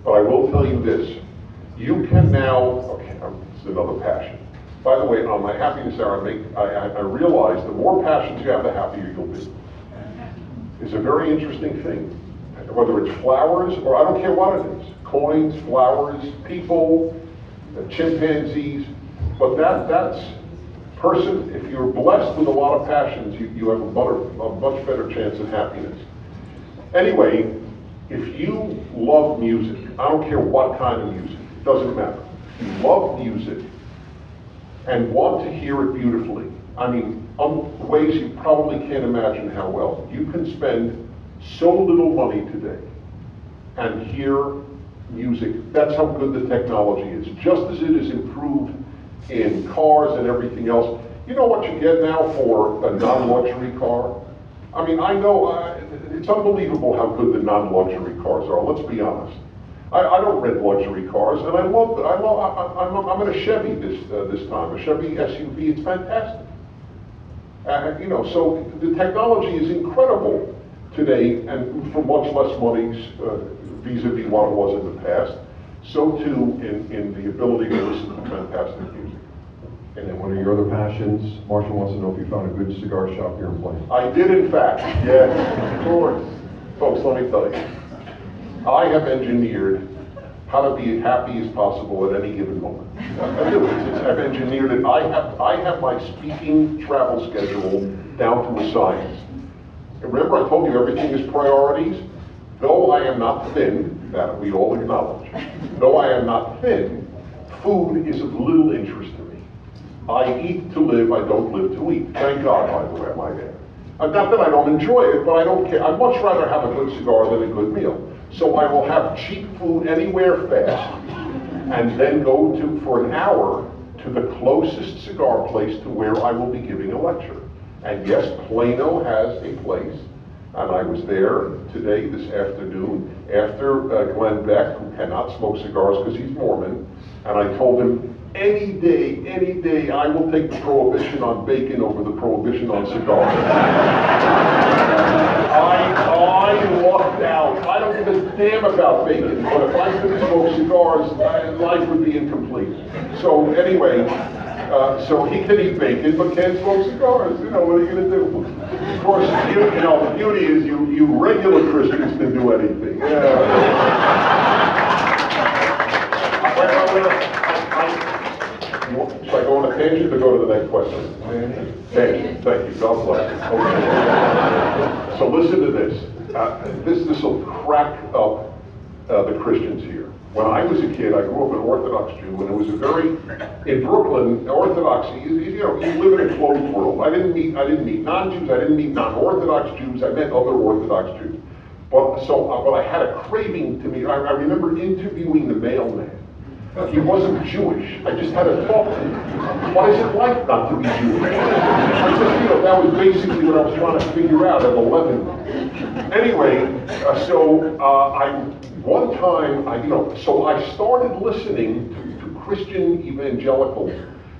But I will tell you this. You can now, okay, this is another passion. By the way, on my happiness hour, I realize the more passions you have, the happier you'll be. It's a very interesting thing. Whether it's flowers, or I don't care what it is. Coins, flowers, people, chimpanzees. But that's person, if you're blessed with a lot of passions, you have a much better chance of happiness. Anyway, if you love music, I don't care what kind of music, it doesn't matter. If you love music and want to hear it beautifully, I mean, ways you probably can't imagine how well. You can spend so little money today and hear music. That's how good the technology is. Just as it is improved in cars and everything else. You know what you get now for a non-luxury car? I mean, I know it's unbelievable how good the non-luxury cars are. Let's be honest. I don't rent luxury cars, and I'm in a Chevy this time, a Chevy SUV. It's fantastic. You know, so the technology is incredible today, and for much less money vis-a-vis what it was in the past. So too in the ability to listen to fantastic music. And then what are your other passions? Marshall wants to know if you found a good cigar shop here in Plano. I did, in fact. Yes, of course. Folks, let me tell you. I have engineered how to be as happy as possible at any given moment. I do. I've engineered it. I have my speaking travel schedule down to a science. And remember, I told you everything is priorities. Though I am not thin, that we all acknowledge. Though I am not thin, food is of little interest to me. I eat to live, I don't live to eat. Thank God, by the way, I might add. Not that I don't enjoy it, but I don't care. I'd much rather have a good cigar than a good meal. So I will have cheap food anywhere fast, and then go for an hour to the closest cigar place to where I will be giving a lecture. And yes, Plano has a place, and I was there today, this afternoon, after Glenn Beck, who cannot smoke cigars because he's Mormon, and I told him, any day, I will take the prohibition on bacon over the prohibition on cigars. I lucked out. I don't give a damn about bacon, but if I couldn't smoke cigars, life would be incomplete. So anyway, so he can eat bacon, but can't smoke cigars. You know, what are you going to do? Of course, you know, the beauty is you regular Christians can do anything. Should I go on a tangent or go to the next question? Tangent. Thank you. God bless you. Okay. So listen to this. This will crack up the Christians here. When I was a kid, I grew up an Orthodox Jew, and it was in Brooklyn, Orthodoxy, you know, you live in a closed world. I didn't meet non-Jews, I didn't meet non-Orthodox Jews, I met other Orthodox Jews. But I had a craving to meet. I remember interviewing the mailman. He wasn't Jewish. I just had to talk to him. What is it like not to be Jewish? I just, that was basically what I was trying to figure out at 11. Anyway, one time, I started listening to Christian evangelicals,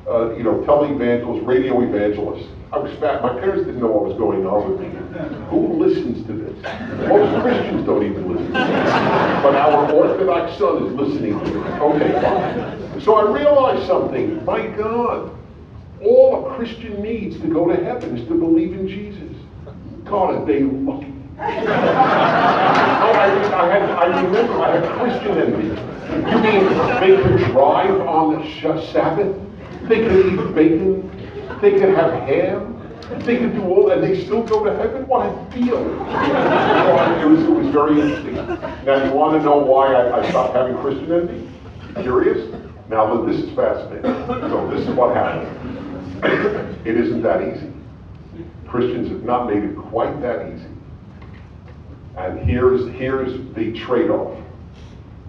televangelists, radio evangelists. I was fat. My parents didn't know what was going on with me. Who listens to this? Most Christians don't even listen to this. But our Orthodox son is listening to this. Okay, fine. So I realized something. My God, all a Christian needs to go to heaven is to believe in Jesus. God, are they lucky? I remember I had Christian envy. You mean they could drive on the Sabbath? They could eat bacon? They could have ham? They could do all, and they still go to heaven? What a deal. It was very interesting. Now, you want to know why I stopped having Christian envy? Curious? Now, this is fascinating. So, this is what happened. It isn't that easy. Christians have not made it quite that easy. And here's the trade-off.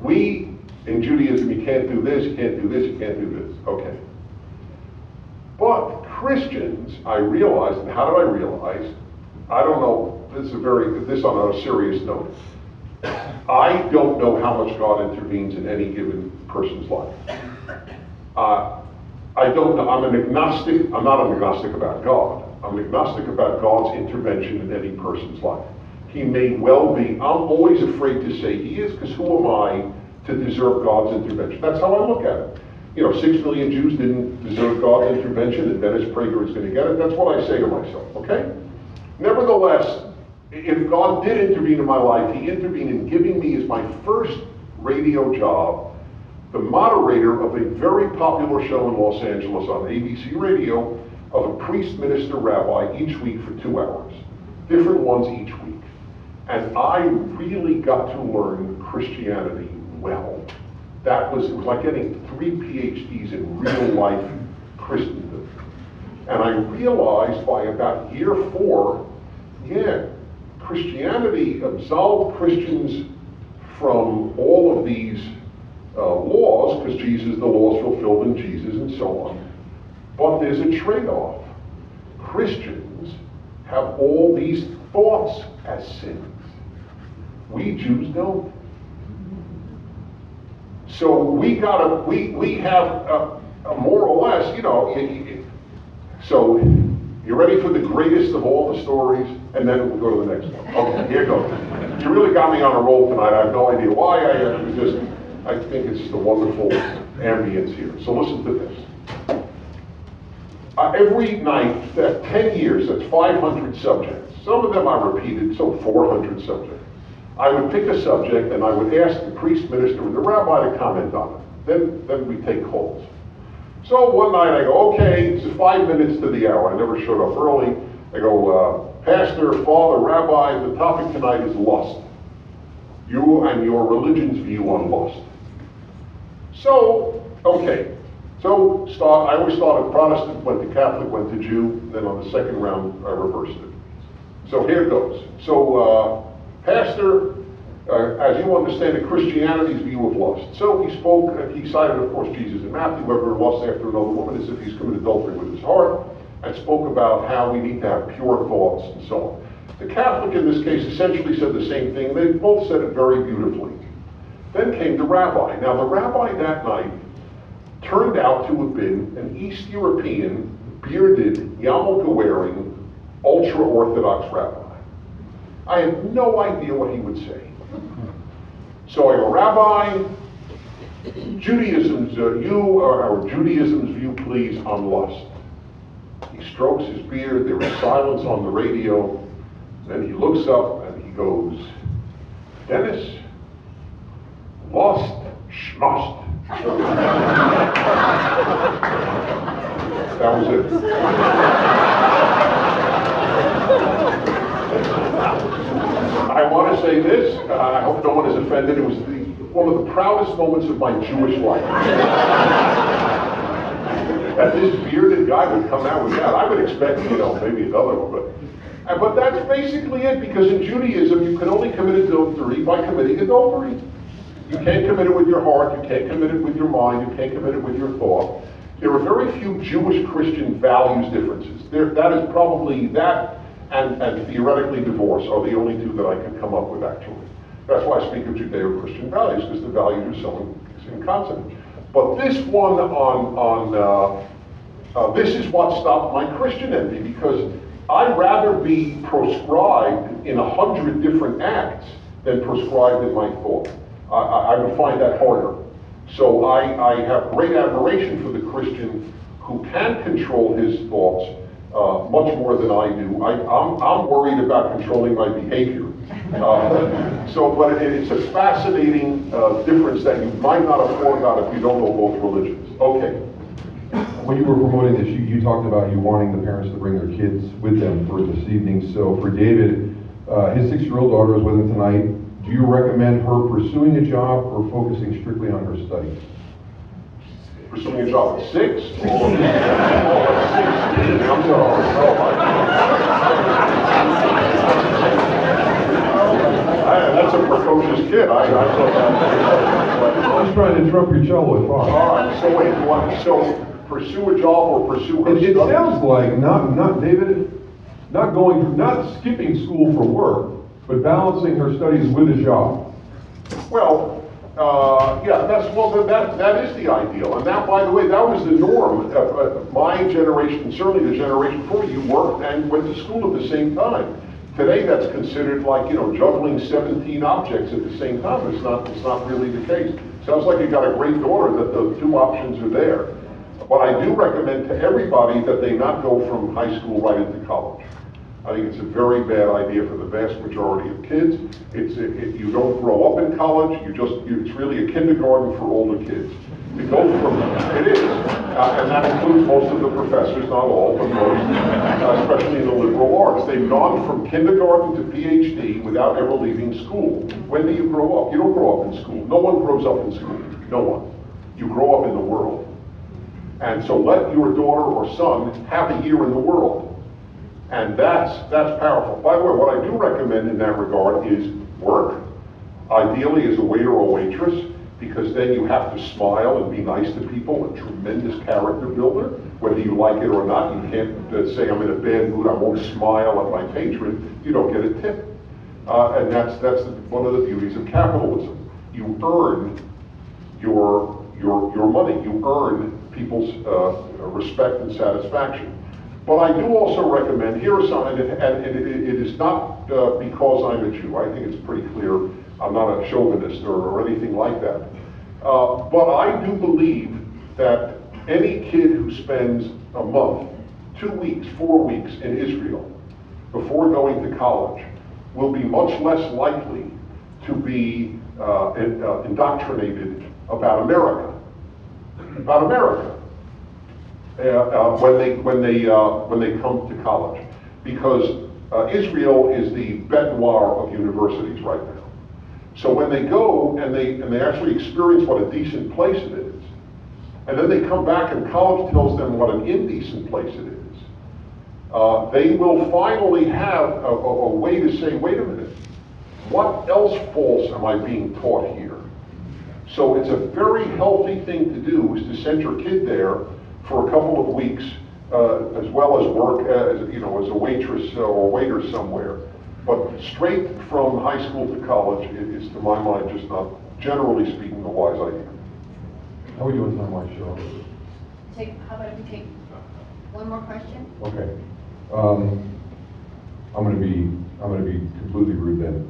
We, in Judaism, you can't do this, you can't do this, you can't do this. Okay. But Christians, I realized, and how did I realize? I don't know, this on a serious note. I don't know how much God intervenes in any given person's life. I don't know, I'm an agnostic, I'm not an agnostic about God. I'm an agnostic about God's intervention in any person's life. He may well be, I'm always afraid to say he is, because who am I to deserve God's intervention? That's how I look at it. 6 million Jews didn't deserve God's intervention, and Dennis Prager is going to get it. That's what I say to myself, okay? Nevertheless, if God did intervene in my life, he intervened in giving me as my first radio job, the moderator of a very popular show in Los Angeles on ABC radio of a priest, minister, rabbi each week for 2 hours. Different ones each week. And I really got to learn Christianity well. It was like getting 3 PhDs in real life Christendom. And I realized by about year 4, Christianity absolved Christians from all of these laws, because the laws fulfilled in Jesus and so on. But there's a trade-off. Christians have all these thoughts as sins. We Jews don't. So we have a more or less, so you ready for the greatest of all the stories? And then we'll go to the next one. Okay, here goes. You really got me on a roll tonight. I have no idea why. I think it's just a wonderful ambience here. So listen to this. Every night, 10 years, that's 500 subjects. Some of them I repeated, so 400 subjects. I would pick a subject and I would ask the priest, minister, and the rabbi to comment on it. Then we take calls. So one night I go, okay, it's 5 minutes to the hour. I never showed up early. I go, pastor, father, rabbi, the topic tonight is lust. You and your religion's view on lust. So, okay. So I always started Protestant, went to Catholic, went to Jew, then on the second round I reversed it. So here goes. So pastor, as you understand it, Christianity's view of lust. So he spoke, he cited of course Jesus in Matthew, whoever lusts after another woman as if he's committed adultery with his heart, and spoke about how we need to have pure thoughts and so on. The Catholic in this case essentially said the same thing. They both said it very beautifully. Then came the rabbi. Now the rabbi that night turned out to have been an East European, bearded, yarmulke-wearing, ultra-Orthodox rabbi. I had no idea what he would say. So I go, Rabbi, Judaism's view, please, on lust. He strokes his beard, there was silence on the radio, then he looks up and he goes, Dennis, lust, schmust. That was it. I want to say this, I hope no one is offended, it was one of the proudest moments of my Jewish life. That this bearded guy would come out with that. I would expect, maybe another one, but that's basically it, because in Judaism you can only commit adultery by committing adultery. You can't commit it with your heart, you can't commit it with your mind, you can't commit it with your thought. There are very few Jewish-Christian values differences. That is probably, that and theoretically divorce are the only two that I could come up with, actually. That's why I speak of Judeo-Christian values, because the values are so in consonant. But this one this is what stopped my Christian envy, because I'd rather be proscribed in 100 different acts than prescribed in my thought. I would find that harder. So I have great admiration for the Christian who can control his thoughts much more than I do. I'm worried about controlling my behavior. But it's a fascinating difference that you might not have thought about if you don't know both religions. Okay. When you were promoting this, you talked about you wanting the parents to bring their kids with them for this evening. So for David, his 6-year-old daughter is with him tonight. Do you recommend her pursuing a job or focusing strictly on her studies? Pursuing a job at 6? Oh, at 16. I'm sorry. That's a precocious kid. I thought that. I was trying to interrupt your cello, it's fine. All right, so wait, so pursue a job or pursue her It studies? sounds like not skipping school for work, but balancing her studies with a job. Well, yeah, that is the ideal. And that, by the way, that was the norm. My generation, certainly the generation before you, worked and went to school at the same time. Today, that's considered like, juggling 17 objects at the same time. It's not really the case. Sounds like you got a great daughter that the two options are there. But I do recommend to everybody that they not go from high school right into college. I think it's a very bad idea for the vast majority of kids. You don't grow up in college. It's really a kindergarten for older kids. To go from it is, and that includes most of the professors, not all, but most, especially in the liberal arts. They've gone from kindergarten to PhD without ever leaving school. When do you grow up? You don't grow up in school. No one grows up in school. No one. You grow up in the world. And so let your daughter or son have a year in the world. And that's powerful. By the way, what I do recommend in that regard is work, ideally as a waiter or waitress, because then you have to smile and be nice to people, a tremendous character builder, whether you like it or not. You can't say, I'm in a bad mood, I won't smile at my patron. You don't get a tip. And that's one of the beauties of capitalism. You earn your money. You earn people's respect and satisfaction. But I do also recommend, here are some, and it is not because I'm a Jew. I think it's pretty clear I'm not a chauvinist or anything like that. But I do believe that any kid who spends a month, 2 weeks, 4 weeks in Israel before going to college will be much less likely to be indoctrinated about America. About America. When they come to college, because Israel is the bête noire of universities right now. So when they go and they actually experience what a decent place it is, and then they come back and college tells them what an indecent place it is, they will finally have a way to say, wait a minute, what else false am I being taught here? So it's a very healthy thing to do, is to send your kid there for a couple of weeks, as well as work as a waitress or waiter somewhere. But straight from high school to college is, to my mind, just not, generally speaking, a wise idea. How are we doing time-wise, Cheryl? How about if we take one more question? Okay. I'm going to be completely rude then.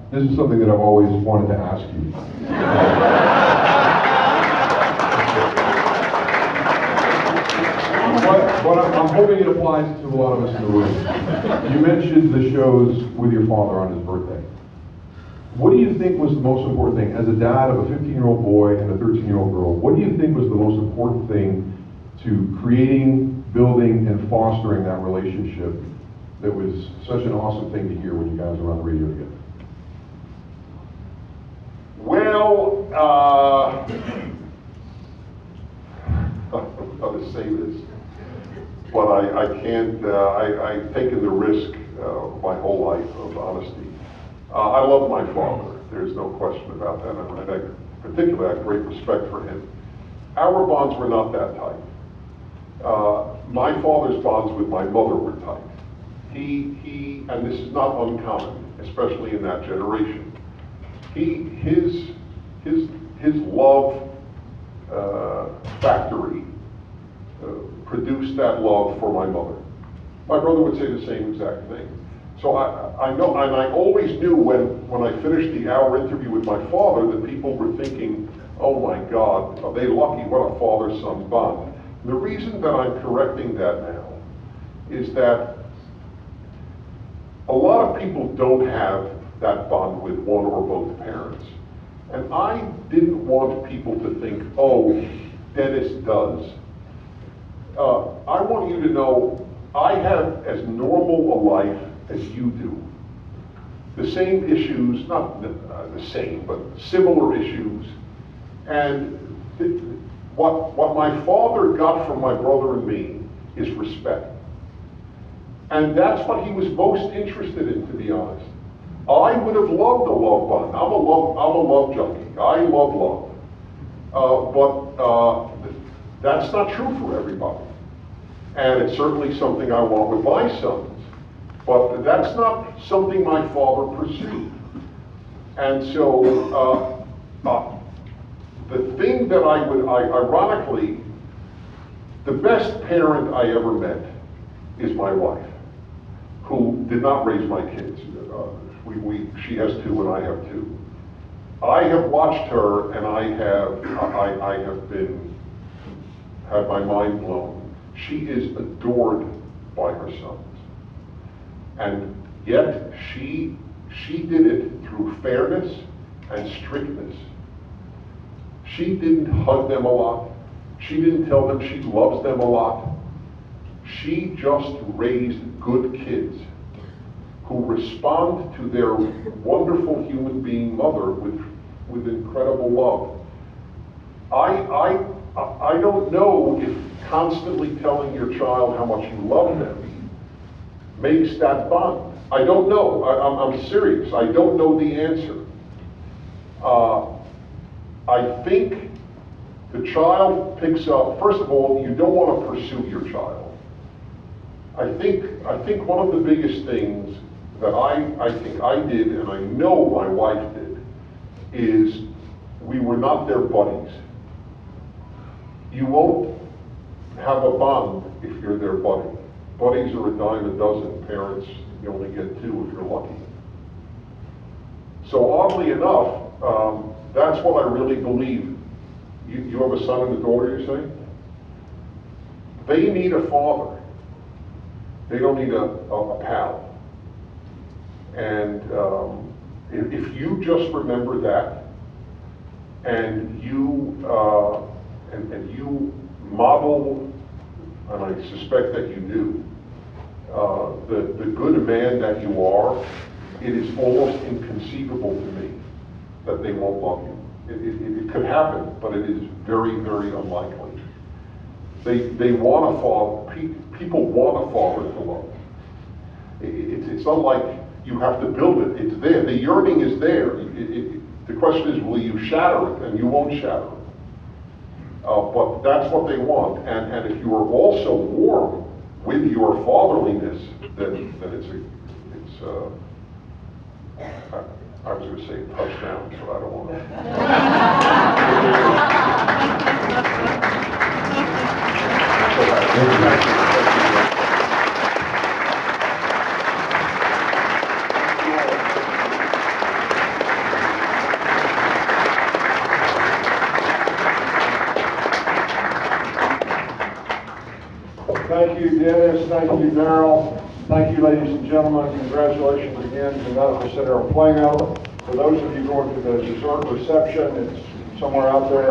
This is something that I've always wanted to ask you. But I'm hoping it applies to a lot of us in the room. You mentioned the shows with your father on his birthday. What do you think was the most important thing, as a dad of a 15-year-old boy and a 13-year-old girl, what do you think was the most important thing to creating, building, and fostering that relationship that was such an awesome thing to hear when you guys were on the radio together? Well, I don't know how to say this, but I can't, I've taken the risk my whole life of honesty. I love my father, there's no question about that, and I particularly have great respect for him. Our bonds were not that tight. My father's bonds with my mother were tight. And this is not uncommon, especially in that generation. His love factory produced that love for my mother. My brother would say the same exact thing. So I know, and I always knew when I finished the hour interview with my father that people were thinking, oh my God, are they lucky, what a father-son bond. The reason that I'm correcting that now is that a lot of people don't have that bond with one or both parents. And I didn't want people to think, oh, Dennis does. I want you to know I have as normal a life as you do. The same issues, not the same, but similar issues. And what my father got from my brother and me is respect. And that's what he was most interested in, to be honest. I would have loved a love bond. I'm a love junkie. I love love. But that's not true for everybody. And it's certainly something I want with my sons. But that's not something my father pursued. And so the thing that ironically, the best parent I ever met is my wife, who did not raise my kids. She has 2 and I have 2. I have watched her and I have had my mind blown. She is adored by her sons. And yet she did it through fairness and strictness. She didn't hug them a lot. She didn't tell them she loves them a lot. She just raised good kids who respond to their wonderful human being mother with incredible love. I don't know if constantly telling your child how much you love them makes that bond. I don't know. I'm serious. I don't know the answer. I think the child picks up, first of all, you don't want to pursue your child. I think one of the biggest things that I think I did, and I know my wife did, is we were not their buddies. You won't have a bond if you're their buddy. Buddies are a dime a dozen. Parents, you only get 2 if you're lucky. So oddly enough, that's what I really believe. You have a son and a daughter, you say? They need a father. They don't need a pal. And if you just remember that, and you model, and I suspect that you do, the good man that you are, it is almost inconceivable to me that they won't love you. It could happen, but it is very, very unlikely. They want a father. People want a father to love. It's not like you have to build it. It's there. The yearning is there. The question is, will you shatter it? And you won't shatter it. But that's what they want. And if you are also warm with your fatherliness, then it's I was going to say touchdown, but I don't want Thank you, Dennis. Thank you, Darrell. Thank you, ladies and gentlemen. Congratulations again to the Medical Center of Plano. For those of you going to the dessert reception, it's somewhere out there.